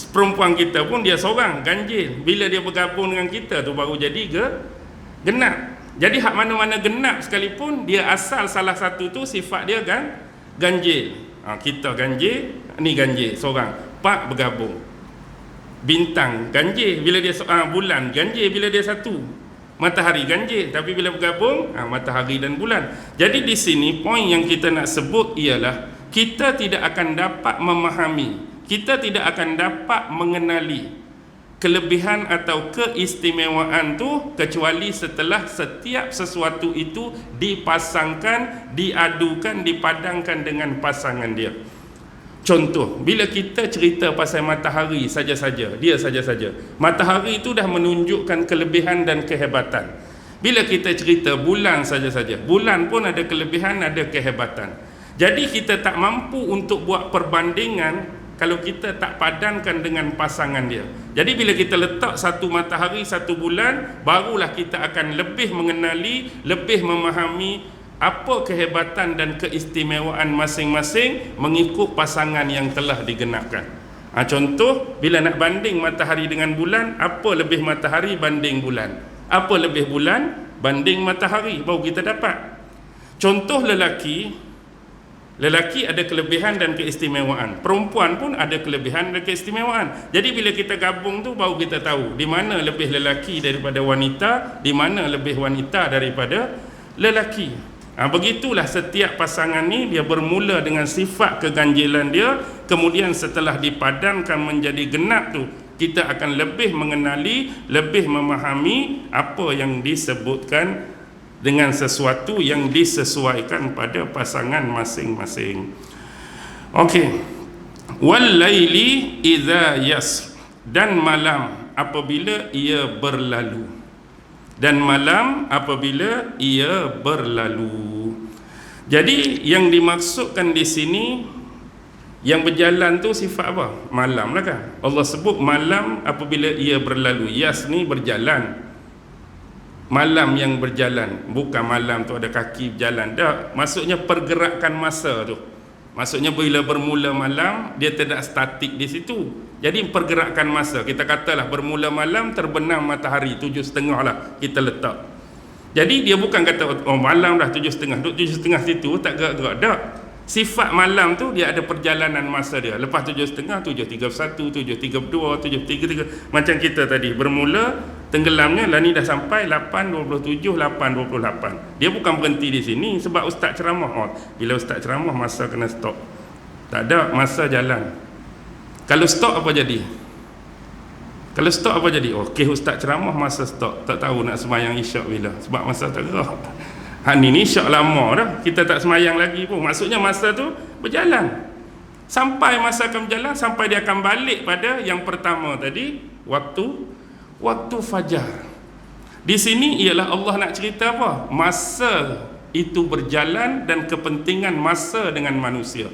Perempuan kita pun dia seorang ganjil. Bila dia bergabung dengan kita tu baru jadi genap. Jadi hak mana-mana genap sekalipun, dia asal salah satu tu sifat dia kan ganjil. Kita ganjil, ni ganjil seorang, pak bergabung. Bintang ganjil bila dia bulan ganjil bila dia satu. Matahari ganjil, tapi bila bergabung matahari dan bulan. Jadi di sini poin yang kita nak sebut ialah kita tidak akan dapat memahami, kita tidak akan dapat mengenali kelebihan atau keistimewaan tu kecuali setelah setiap sesuatu itu dipasangkan, diadukan, dipadangkan dengan pasangan dia. Contoh, bila kita cerita pasal matahari saja-saja, dia saja-saja, matahari itu dah menunjukkan kelebihan dan kehebatan. Bila kita cerita bulan saja-saja, bulan pun ada kelebihan, ada kehebatan. Jadi kita tak mampu untuk buat perbandingan kalau kita tak padankan dengan pasangan dia. Jadi bila kita letak satu matahari, satu bulan, barulah kita akan lebih mengenali, lebih memahami apa kehebatan dan keistimewaan masing-masing mengikut pasangan yang telah digenapkan. Contoh, bila nak banding matahari dengan bulan, apa lebih matahari banding bulan, apa lebih bulan banding matahari, baru kita dapat. Contoh, lelaki ada kelebihan dan keistimewaan, perempuan pun ada kelebihan dan keistimewaan. Jadi bila kita gabung tu, baru kita tahu di mana lebih lelaki daripada wanita, di mana lebih wanita daripada lelaki. Begitulah setiap pasangan ni, dia bermula dengan sifat keganjilan dia, kemudian setelah dipadankan menjadi genap tu, kita akan lebih mengenali, lebih memahami apa yang disebutkan dengan sesuatu yang disesuaikan pada pasangan masing-masing. Okey. Wal laili idza yas, dan malam apabila ia berlalu. Dan malam apabila ia berlalu. Jadi yang dimaksudkan di sini, yang berjalan tu sifat apa? Malam lah kan. Allah sebut malam apabila ia berlalu. Yas ni berjalan, malam yang berjalan, bukan malam tu ada kaki berjalan. Dah, maksudnya pergerakan masa tu. Maksudnya bila bermula malam, dia tidak statik di situ. Jadi pergerakan masa, kita katalah bermula malam, terbenam matahari 7.30 lah kita letak. Jadi dia bukan kata oh malam dah 7.30, duduk 7.30 situ tak gerak-gerak. Tak. Sifat malam tu dia ada perjalanan masa dia. Lepas 7.30, 7.31, 7.32, 7.33. Macam kita tadi bermula tenggelamnya lah, ni dah sampai 8.27, 8.28. Dia bukan berhenti di sini sebab ustaz ceramah. Bila ustaz ceramah masa kena stop. Tak ada, masa jalan. Kalau stop apa jadi? Kalau stop apa jadi? Okey, ustaz ceramah masa stop. Tak tahu nak sembahyang isyak bila, sebab masa tak gerak. Ni isyak lama dah, kita tak semayang lagi pun. Maksudnya masa tu berjalan. Sampai masa akan berjalan, sampai dia akan balik pada yang pertama tadi, waktu fajar. Di sini ialah Allah nak cerita apa? Masa itu berjalan dan kepentingan masa dengan manusia.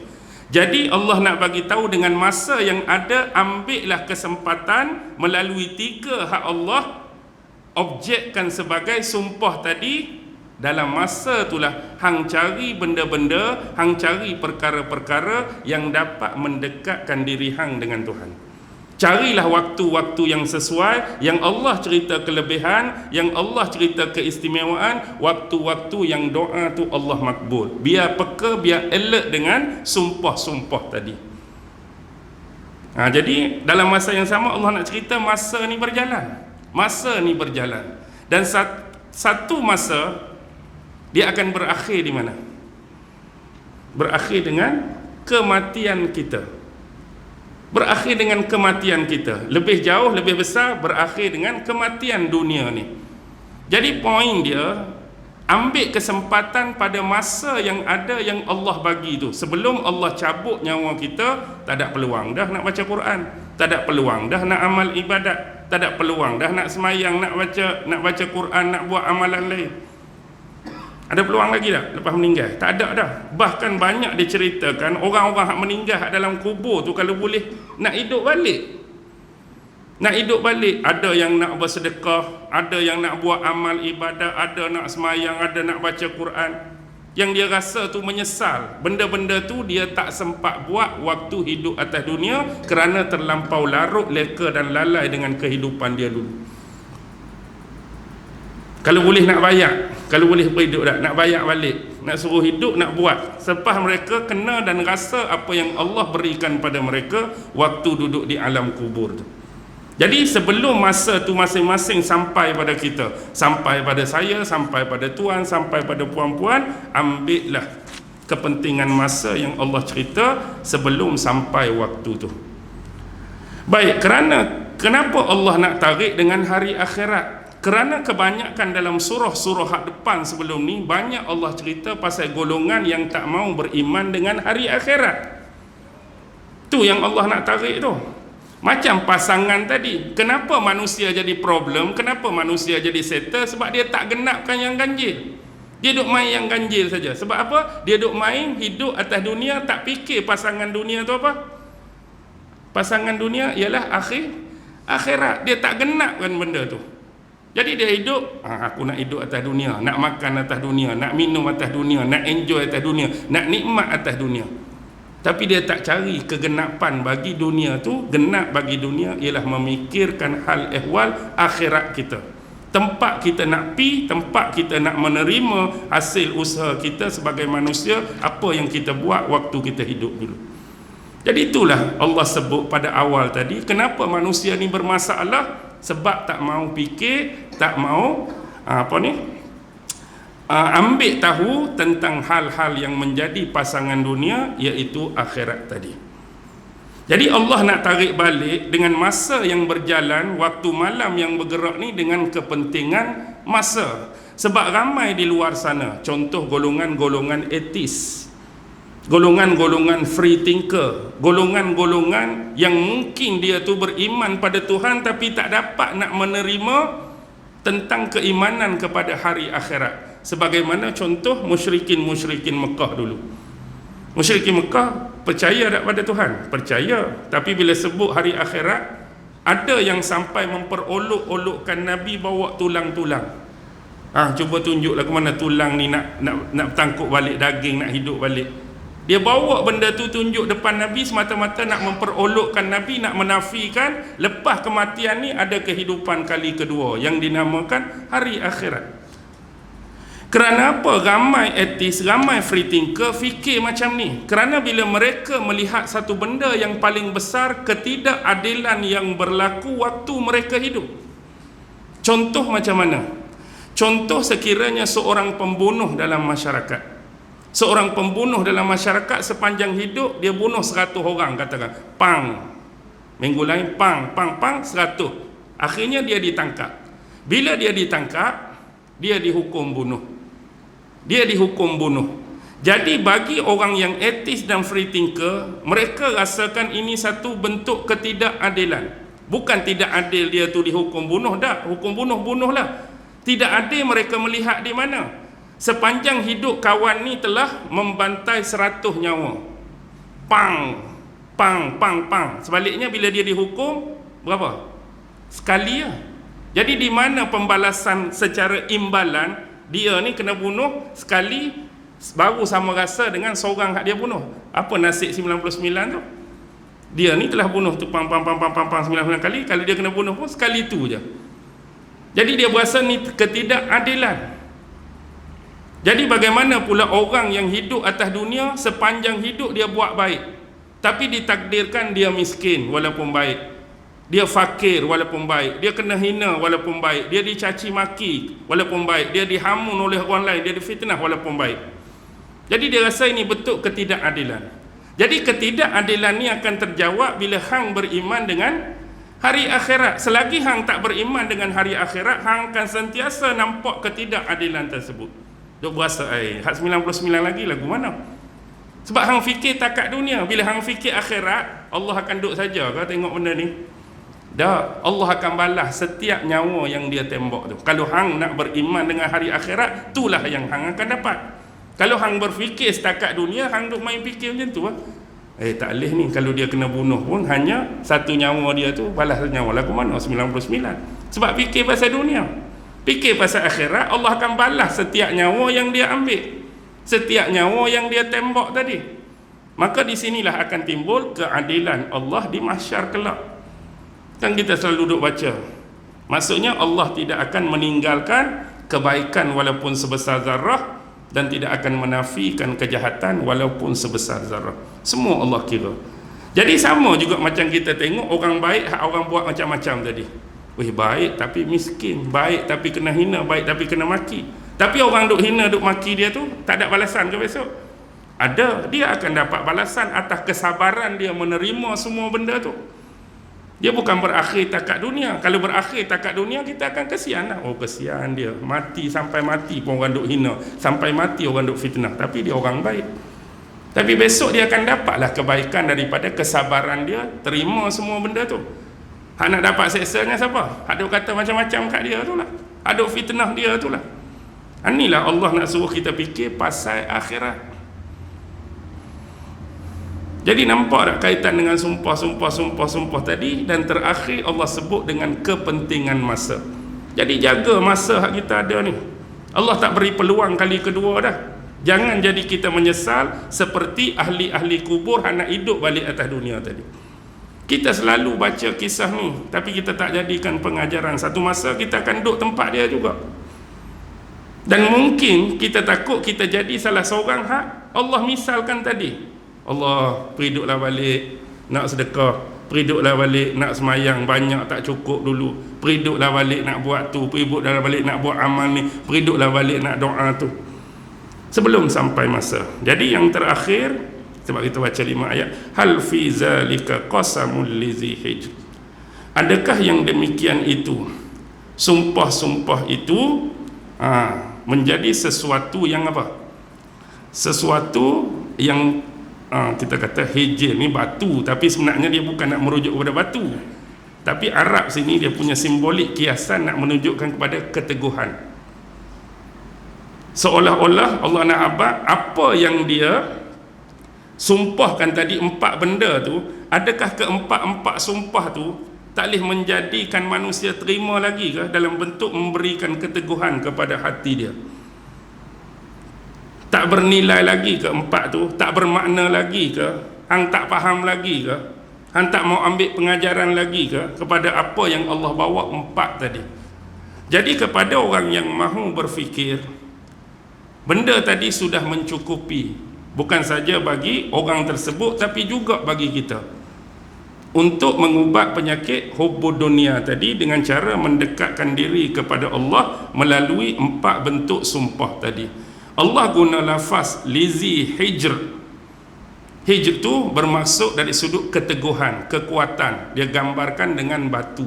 Jadi Allah nak bagi tahu dengan masa yang ada, ambillah kesempatan melalui 3 hak Allah, objekkan sebagai sumpah tadi. Dalam masa itulah hang cari benda-benda, hang cari perkara-perkara yang dapat mendekatkan diri hang dengan Tuhan. Carilah waktu-waktu yang sesuai, yang Allah cerita kelebihan, yang Allah cerita keistimewaan, waktu-waktu yang doa tu Allah makbul. Biar peka, biar alert dengan sumpah-sumpah tadi. Jadi dalam masa yang sama Allah nak cerita masa ni berjalan. Masa ni berjalan. Dan satu masa dia akan berakhir di mana? Berakhir dengan kematian kita. Berakhir dengan kematian kita. Lebih jauh, lebih besar, berakhir dengan kematian dunia ni. Jadi poin dia, ambil kesempatan pada masa yang ada yang Allah bagi tu. Sebelum Allah cabut nyawa kita, tak ada peluang dah nak baca Quran, tak ada peluang dah nak amal ibadat, tak ada peluang dah nak semayang, nak baca Quran, nak buat amalan lain. Ada peluang lagi tak lepas meninggal? Tak ada dah. Bahkan banyak diceritakan orang-orang yang meninggal dalam kubur tu kalau boleh nak hidup balik. Nak hidup balik. Ada yang nak bersedekah, ada yang nak buat amal ibadah, ada nak semayang, ada nak baca Quran. Yang dia rasa tu menyesal. Benda-benda tu dia tak sempat buat waktu hidup atas dunia kerana terlampau larut, leka dan lalai dengan kehidupan dia dulu. Kalau boleh nak bayar, kalau boleh berhidup dah, nak bayar balik, nak suruh hidup, nak buat. Sepah mereka kena dan rasa apa yang Allah berikan pada mereka waktu duduk di alam kubur tu. Jadi sebelum masa tu masing-masing sampai pada kita, sampai pada saya, sampai pada tuan, sampai pada puan-puan, ambillah kepentingan masa yang Allah cerita sebelum sampai waktu tu. Baik, kenapa Allah nak tarik dengan hari akhirat? Kerana kebanyakan dalam surah-surah hak depan sebelum ni banyak Allah cerita pasal golongan yang tak mau beriman dengan hari akhirat. Tu yang Allah nak tarik tu. Macam pasangan tadi, kenapa manusia jadi problem, kenapa manusia jadi settle? Sebab dia tak genapkan yang ganjil. Dia duk main yang ganjil saja. Sebab apa? Dia duk main hidup atas dunia, tak fikir pasangan dunia tu apa. Pasangan dunia ialah akhirat. Dia tak genapkan benda tu. Jadi dia hidup, aku nak hidup atas dunia, nak makan atas dunia, nak minum atas dunia, nak enjoy atas dunia, nak nikmat atas dunia. Tapi dia tak cari kegenapan bagi dunia tu. Genap bagi dunia ialah memikirkan hal ehwal akhirat kita. Tempat kita nak pi, tempat kita nak menerima hasil usaha kita sebagai manusia, apa yang kita buat waktu kita hidup dulu. Jadi itulah Allah sebut pada awal tadi, kenapa manusia ni bermasalah? Sebab tak mau fikir, tak mau ambil tahu tentang hal-hal yang menjadi pasangan dunia, iaitu akhirat tadi. Jadi Allah nak tarik balik dengan masa yang berjalan, waktu malam yang bergerak ni dengan kepentingan masa. Sebab ramai di luar sana, contoh golongan-golongan etis, golongan-golongan free thinker, golongan-golongan yang mungkin dia tu beriman pada Tuhan tapi tak dapat nak menerima tentang keimanan kepada hari akhirat. Sebagaimana contoh musyrikin Mekah dulu. Musyrikin Mekah percaya tak pada Tuhan? Percaya. Tapi bila sebut hari akhirat, ada yang sampai memperolok-olokkan Nabi bawa tulang-tulang. Cuba tunjuklah ke mana tulang ni nak tangkuk balik daging, nak hidup balik. Dia bawa benda tu tunjuk depan Nabi semata-mata nak memperolokkan Nabi, nak menafikan lepas kematian ni ada kehidupan kali kedua yang dinamakan hari akhirat. Kerana apa ramai etis, ramai free thinker fikir macam ni? Kerana bila mereka melihat satu benda yang paling besar, ketidakadilan yang berlaku waktu mereka hidup. Contoh macam mana? Contoh sekiranya seorang pembunuh dalam masyarakat. Seorang pembunuh dalam masyarakat sepanjang hidup dia bunuh 100 orang, katakan. Pang. Minggu lain pang 100. Akhirnya dia ditangkap. Bila dia ditangkap, dia dihukum bunuh. Jadi bagi orang yang etis dan free thinker, mereka rasakan ini satu bentuk ketidakadilan. Bukan tidak adil dia tu dihukum bunuh dah, hukum bunuh-bunuhlah. Tidak adil mereka melihat di mana sepanjang hidup kawan ni telah membantai 100 nyawa. Pang. Sebaliknya bila dia dihukum berapa? Sekali ya. Jadi di mana pembalasan secara imbalan? Dia ni kena bunuh sekali, baru sama rasa dengan seorang hak dia bunuh. Apa nasib 99 tu? Dia ni telah bunuh tu pang 99 kali. Kalau dia kena bunuh pun sekali tu je. Jadi dia berasa ni ketidakadilan. Jadi bagaimana pula orang yang hidup atas dunia, sepanjang hidup dia buat baik, tapi ditakdirkan dia miskin walaupun baik, dia fakir walaupun baik, dia kena hina walaupun baik, dia dicaci maki walaupun baik, dia dihamun oleh orang lain, dia difitnah walaupun baik. Jadi dia rasa ini bentuk ketidakadilan. Jadi ketidakadilan ni akan terjawab bila hang beriman dengan hari akhirat. Selagi hang tak beriman dengan hari akhirat, hang akan sentiasa nampak ketidakadilan tersebut. Duk berasa hak 99 lagi lagu mana? Sebab hang fikir takat dunia. Bila hang fikir akhirat, Allah akan duduk saja kau tengok benda ni. Dah, Allah akan balas setiap nyawa yang dia tembak tu. Kalau hang nak beriman dengan hari akhirat, itulah yang hang akan dapat. Kalau hang berfikir setakat dunia, hang duk main fikir macam tu tak boleh ni. Kalau dia kena bunuh pun hanya satu nyawa dia tu, balas nyawa lagu mana 99. Sebab fikir pasal dunia. Fikir pasal akhirat, Allah akan balas setiap nyawa yang dia ambil, setiap nyawa yang dia tembak tadi. Maka di sinilah akan timbul keadilan Allah di mahsyar kelak. Kan kita selalu duduk baca, maksudnya Allah tidak akan meninggalkan kebaikan walaupun sebesar zarah, dan tidak akan menafikan kejahatan walaupun sebesar zarah. Semua Allah kira. Jadi sama juga macam kita tengok orang baik, orang buat macam-macam tadi. Baik tapi miskin, baik tapi kena hina, baik tapi kena maki. Tapi orang duk hina, duk maki dia tu, tak ada balasan ke besok? Ada, dia akan dapat balasan atas kesabaran dia menerima semua benda tu. Dia bukan berakhir takat dunia. Kalau berakhir takat dunia, kita akan kesian lah. Kesian dia, mati sampai mati pun orang duk hina, sampai mati orang duk fitnah. Tapi dia orang baik. Tapi besok dia akan dapatlah kebaikan daripada kesabaran dia terima semua benda tu. Hak nak dapat seksanya siapa? Hak duk kata macam-macam kat dia tu lah, hak duk fitnah dia tu lah. Inilah Allah nak suruh kita fikir pasal akhirat. Jadi nampak tak kaitan dengan sumpah tadi, dan terakhir Allah sebut dengan kepentingan masa. Jadi jaga masa hak kita ada ni. Allah tak beri peluang kali kedua dah. Jangan jadi kita menyesal seperti ahli-ahli kubur hak nak hidup balik atas dunia tadi. Kita selalu baca kisah ni, tapi kita tak jadikan pengajaran. Satu masa kita akan duduk tempat dia juga. Dan mungkin kita takut kita jadi salah seorang hak Allah misalkan tadi. Allah, periduklah balik nak sedekah, periduklah balik nak semayang banyak tak cukup dulu, periduklah balik nak buat tu, periduklah balik nak buat amal ni, periduklah balik nak doa tu, sebelum sampai masa. Jadi yang terakhir, sebab kita baca 5 ayat, hal fi zalika qasamul lizi hijr, adakah yang demikian itu, sumpah-sumpah itu menjadi sesuatu yang apa? Sesuatu yang kita kata hijr ni batu, tapi sebenarnya dia bukan nak merujuk kepada batu, tapi Arab sini dia punya simbolik kiasan nak menunjukkan kepada keteguhan. Seolah-olah Allah nak apa yang dia sumpahkan tadi 4 benda tu, adakah keempat-empat sumpah tu tak boleh menjadikan manusia terima lagi ke dalam bentuk memberikan keteguhan kepada hati dia? Tak bernilai lagi ke 4 tu? Tak bermakna lagi ke? Hang tak faham lagi ke? Hang tak mau ambil pengajaran lagi ke kepada apa yang Allah bawa 4 tadi? Jadi kepada orang yang mahu berfikir, benda tadi sudah mencukupi, bukan saja bagi orang tersebut tapi juga bagi kita, untuk mengubat penyakit hubbud dunia tadi dengan cara mendekatkan diri kepada Allah melalui 4 bentuk sumpah tadi. Allah guna lafaz lizi hijr. Hijr tu bermaksud dari sudut keteguhan, kekuatan. Dia gambarkan dengan batu.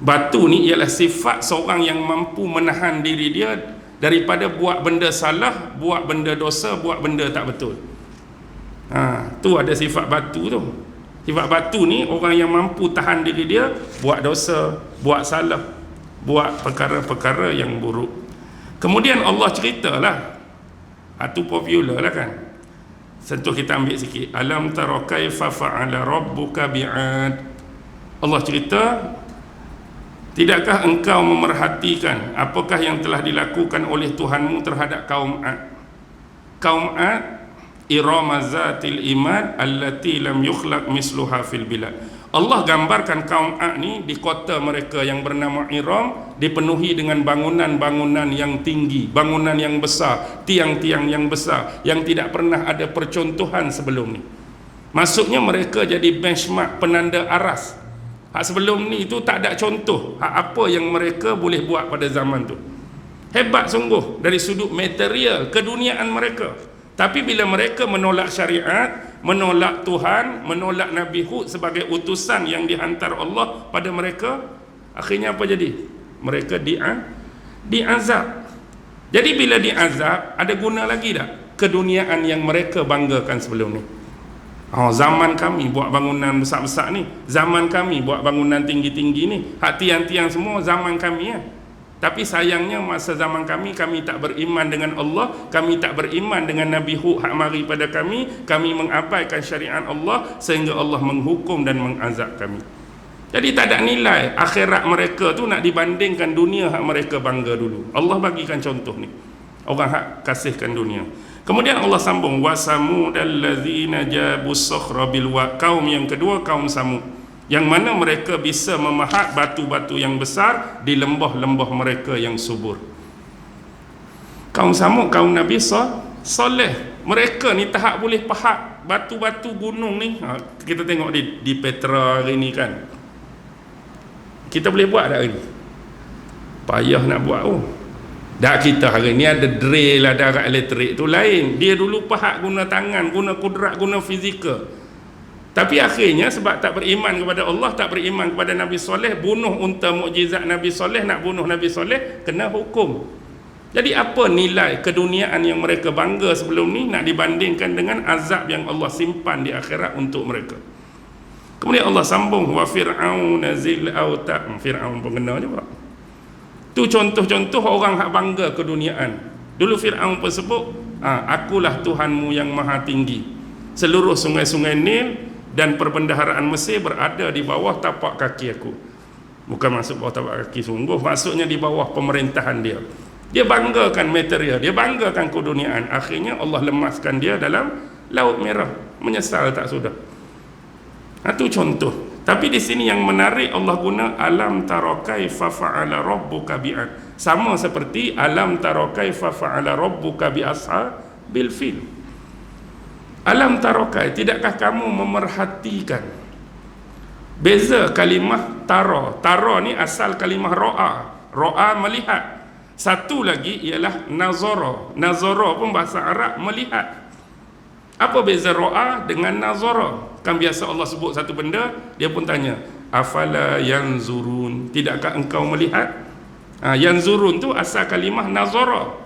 Batu ni ialah sifat seorang yang mampu menahan diri dia daripada buat benda salah, buat benda dosa, buat benda tak betul. Tu ada sifat batu tu. Sifat batu ni orang yang mampu tahan diri dia buat dosa, buat salah, buat perkara-perkara yang buruk. Kemudian Allah ceritalah, itu popular lah kan, sentuh kita ambil sikit, alam tara kaifa fa'ala rabbuka bi'ad. Allah cerita, tidakkah engkau memerhatikan apakah yang telah dilakukan oleh Tuhanmu terhadap kaum Ad? Kaum Ad, irama zatil imad allati lam yukhlaq misluha fil bilad. Allah gambarkan kaum Ad ni di kota mereka yang bernama Iram dipenuhi dengan bangunan-bangunan yang tinggi, bangunan yang besar, tiang-tiang yang besar yang tidak pernah ada percontohan sebelum ni. Maksudnya mereka jadi benchmark, penanda aras. Hak sebelum ni itu tak ada contoh hak apa yang mereka boleh buat pada zaman tu. Hebat sungguh dari sudut material keduniaan mereka. Tapi bila mereka menolak syariat, menolak Tuhan, menolak Nabi Hud sebagai utusan yang dihantar Allah pada mereka, akhirnya apa jadi? Mereka diazab. Jadi bila diazab, ada guna lagi tak keduniaan yang mereka banggakan sebelum ni? Zaman kami buat bangunan besar-besar ni, zaman kami buat bangunan tinggi-tinggi ni, hak tiang-tiang semua zaman kami ya. Tapi sayangnya masa zaman kami tak beriman dengan Allah, kami tak beriman dengan Nabi Hud hak mari pada kami mengabaikan syariat Allah sehingga Allah menghukum dan mengazab kami. Jadi tak ada nilai akhirat mereka tu nak dibandingkan dunia hak mereka bangga dulu. Allah bagikan contoh ni, orang hak kasihkan dunia. Kemudian Allah sambung, wasamud allazina jabus sakhra bil wa, kaum yang kedua kaum Samud, yang mana mereka bisa memahat batu-batu yang besar di lembah-lembah mereka yang subur. Kaum Samud, kaum Nabi Saleh, mereka ni tahap boleh pahat batu-batu gunung ni. Kita tengok di Petra hari ni kan, kita boleh buat tak hari ni? Payah nak buat dah kita hari ni ada drill, ada alat elektrik tu lain. Dia dulu pahat guna tangan, guna kudrat, guna fizikal. Tapi akhirnya sebab tak beriman kepada Allah, tak beriman kepada Nabi Soleh, bunuh unta mukjizat Nabi Soleh, nak bunuh Nabi Soleh, kena hukum. Jadi apa nilai keduniaan yang mereka bangga sebelum ni nak dibandingkan dengan azab yang Allah simpan di akhirat untuk mereka. Kemudian Allah sambung, wa fir'aun zil auta. Fir'aun pun kena juga. Tu contoh-contoh orang hak bangga keduniaan. Dulu Fir'aun pun sebut, akulah Tuhanmu yang maha tinggi. Seluruh sungai-sungai Nil dan perbendaharaan Mesir berada di bawah tapak kaki aku. Bukan maksud bawah tapak kaki sungguh, maksudnya di bawah pemerintahan dia. Dia banggakan material, dia banggakan keduniaan. Akhirnya Allah lemaskan dia dalam Laut Merah. Menyesal tak sudah. Itu contoh. Tapi di sini yang menarik, Allah guna alam tara kaifa fa'ala rabbuka bi'ad. Sama seperti alam tara kaifa fa'ala rabbuka bi ashabil fil. Alam tara kai, tidakkah kamu memerhatikan beza kalimah tara. Tara ni asal kalimah ro'a. Ro'a melihat. Satu lagi ialah nazara. Nazara pun bahasa Arab melihat. Apa beza ro'a dengan nazara? Kan biasa Allah sebut satu benda, dia pun tanya, afala yanzurun, tidakkah engkau melihat? Yanzurun tu asal kalimah nazara.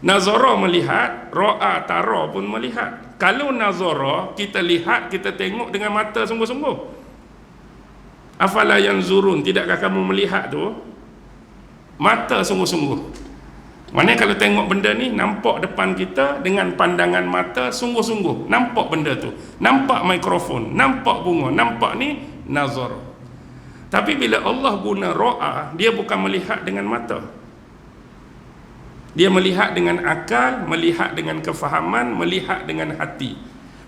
Nazara melihat, ro'a tara pun melihat. Kalau nazara, kita lihat, kita tengok dengan mata sungguh-sungguh. Afala yanzurun, tidakkah kamu melihat tu? Mata sungguh-sungguh. Maknanya kalau tengok benda ni, nampak depan kita dengan pandangan mata sungguh-sungguh. Nampak benda tu, nampak mikrofon, nampak bunga, nampak ni nazar. Tapi bila Allah guna ro'a, dia bukan melihat dengan mata. Dia melihat dengan akal, melihat dengan kefahaman, melihat dengan hati.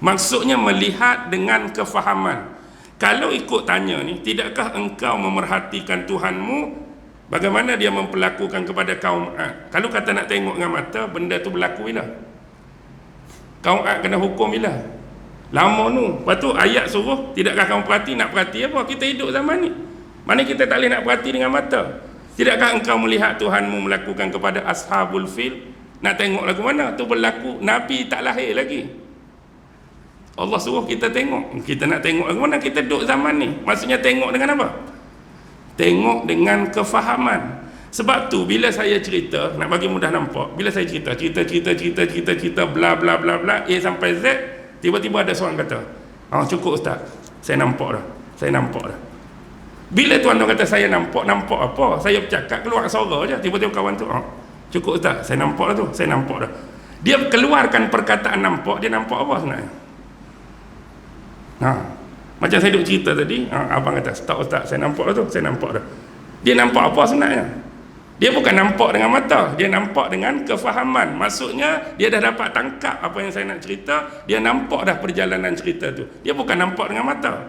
Maksudnya melihat dengan kefahaman. Kalau ikut tanya ni, tidakkah engkau memerhatikan Tuhanmu? Bagaimana dia memperlakukan kepada kaum Ad? Kalau kata nak tengok dengan mata, benda tu berlaku bila? Kaum Ad kena hukum bila? Lama tu. Lepas tu ayat suruh, tidakkah kamu perhati? Nak perhati apa? Kita hidup zaman ni. Mana kita tak boleh nak perhati dengan mata? Tidakkah engkau melihat Tuhanmu melakukan kepada ashabul fil? Nak tengok lagu mana? Tu berlaku, Nabi tak lahir lagi. Allah suruh kita tengok. Kita nak tengok lagu mana? Kita duduk zaman ni. Maksudnya tengok dengan apa? Tengok dengan kefahaman. Sebab tu bila saya cerita, nak bagi mudah nampak, bila saya cerita bla bla bla bla A sampai Z, tiba-tiba ada seorang kata, cukup ustaz, saya nampak dah. Bila tuan-tuan kata saya nampak apa? Saya bercakap keluar suara je, tiba-tiba kawan tu, cukup ustaz, saya nampak dah. Dia keluarkan perkataan nampak, dia nampak apa sebenarnya? Macam saya duk cerita tadi, abang kata, tak ustaz, saya nampak dah. Dia nampak apa sebenarnya? Dia bukan nampak dengan mata, dia nampak dengan kefahaman. Maksudnya dia dah dapat tangkap apa yang saya nak cerita, dia nampak dah perjalanan cerita tu. Dia bukan nampak dengan mata,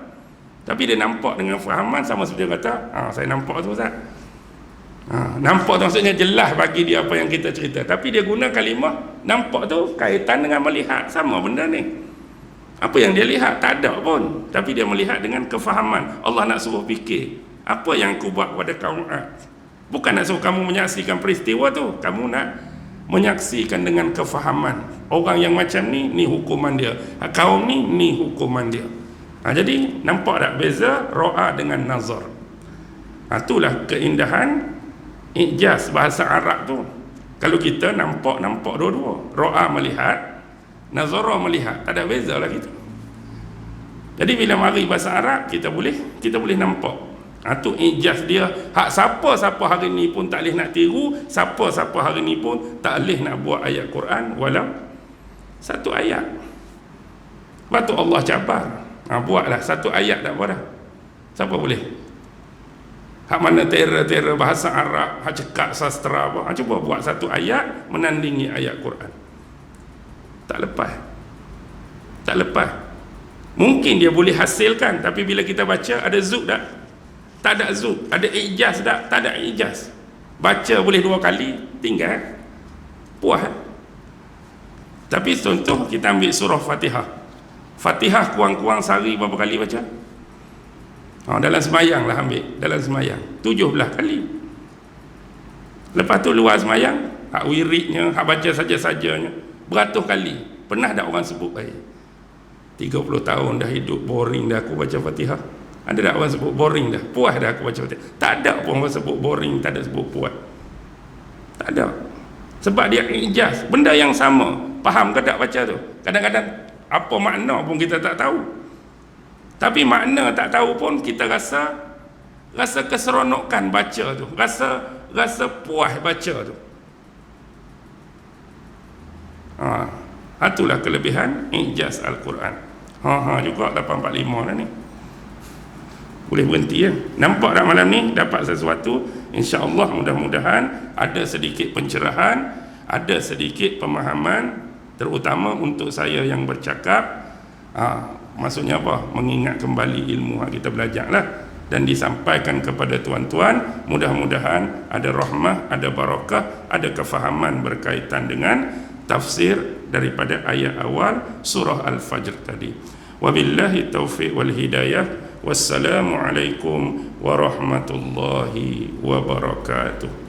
tapi dia nampak dengan fahaman. Sama seperti dia kata, saya nampak tu ustaz. Nampak tu maksudnya jelas bagi dia apa yang kita cerita. Tapi dia guna kalimah nampak tu kaitan dengan melihat. Sama benda ni. Apa yang dia lihat tak ada pun, tapi dia melihat dengan kefahaman. Allah nak suruh fikir, apa yang aku buat pada kaum Ad? Bukan nak suruh kamu menyaksikan peristiwa tu, kamu nak menyaksikan dengan kefahaman. Orang yang macam ni, ni hukuman dia. Kaum ni hukuman dia. Jadi nampak tak beza ro'a dengan nazar? Itulah keindahan ijaz bahasa Arab tu. Kalau kita nampak dua-dua, ro'a melihat, nazara melihat, tak ada beza lah kita. Jadi bila mari bahasa Arab, kita boleh nampak. Itu ijaz dia. Hak siapa hari ni pun tak boleh nak tiru, siapa hari ni pun tak boleh nak buat ayat Quran walau satu ayat. Lepas tu Allah cabar, buatlah satu ayat tak apa dah. Siapa boleh? Hak mana terror bahasa Arab, hak cekak sastra apa, cuba buat satu ayat menandingi ayat Quran. Tak lepas. Mungkin dia boleh hasilkan, tapi bila kita baca, ada zuk tak? Tak ada zuk. Ada ijaz tak? Tak ada ijaz. Baca boleh 2 kali, tinggal puas. Tapi contoh, kita ambil surah Fatihah kurang-kurang sehari berapa kali baca? Dalam semayang lah ambil. Dalam semayang 17 kali. Lepas tu luar semayang, hak wiridnya, hak baca saja-sajanya, beratus kali. Pernah tak orang sebut 30 tahun dah hidup, boring dah aku baca Fatihah? Ada tak orang sebut boring dah? Puas dah aku baca Fatihah? Tak ada pun orang sebut boring, tak ada sebut puas. Tak ada. Sebab dia ijaz, benda yang sama. Faham ke tak baca tu? Kadang-kadang apa makna pun kita tak tahu, tapi makna tak tahu pun kita rasa keseronokan baca tu, rasa puas baca tu. Itulah kelebihan ijaz Al-Quran. Juga 845 dah ni. Boleh berhenti ya. Nampak dah malam ni dapat sesuatu, insya-Allah. Mudah-mudahan ada sedikit pencerahan, ada sedikit pemahaman, terutama untuk saya yang bercakap. Maksudnya apa? Mengingat kembali ilmu yang kita belajar lah, dan disampaikan kepada tuan-tuan. Mudah-mudahan ada rahmah, ada barakah, ada kefahaman berkaitan dengan tafsir daripada ayat awal surah Al-Fajr tadi. Wabillahi taufiq wal hidayah. Wassalamualaikum warahmatullahi wabarakatuh.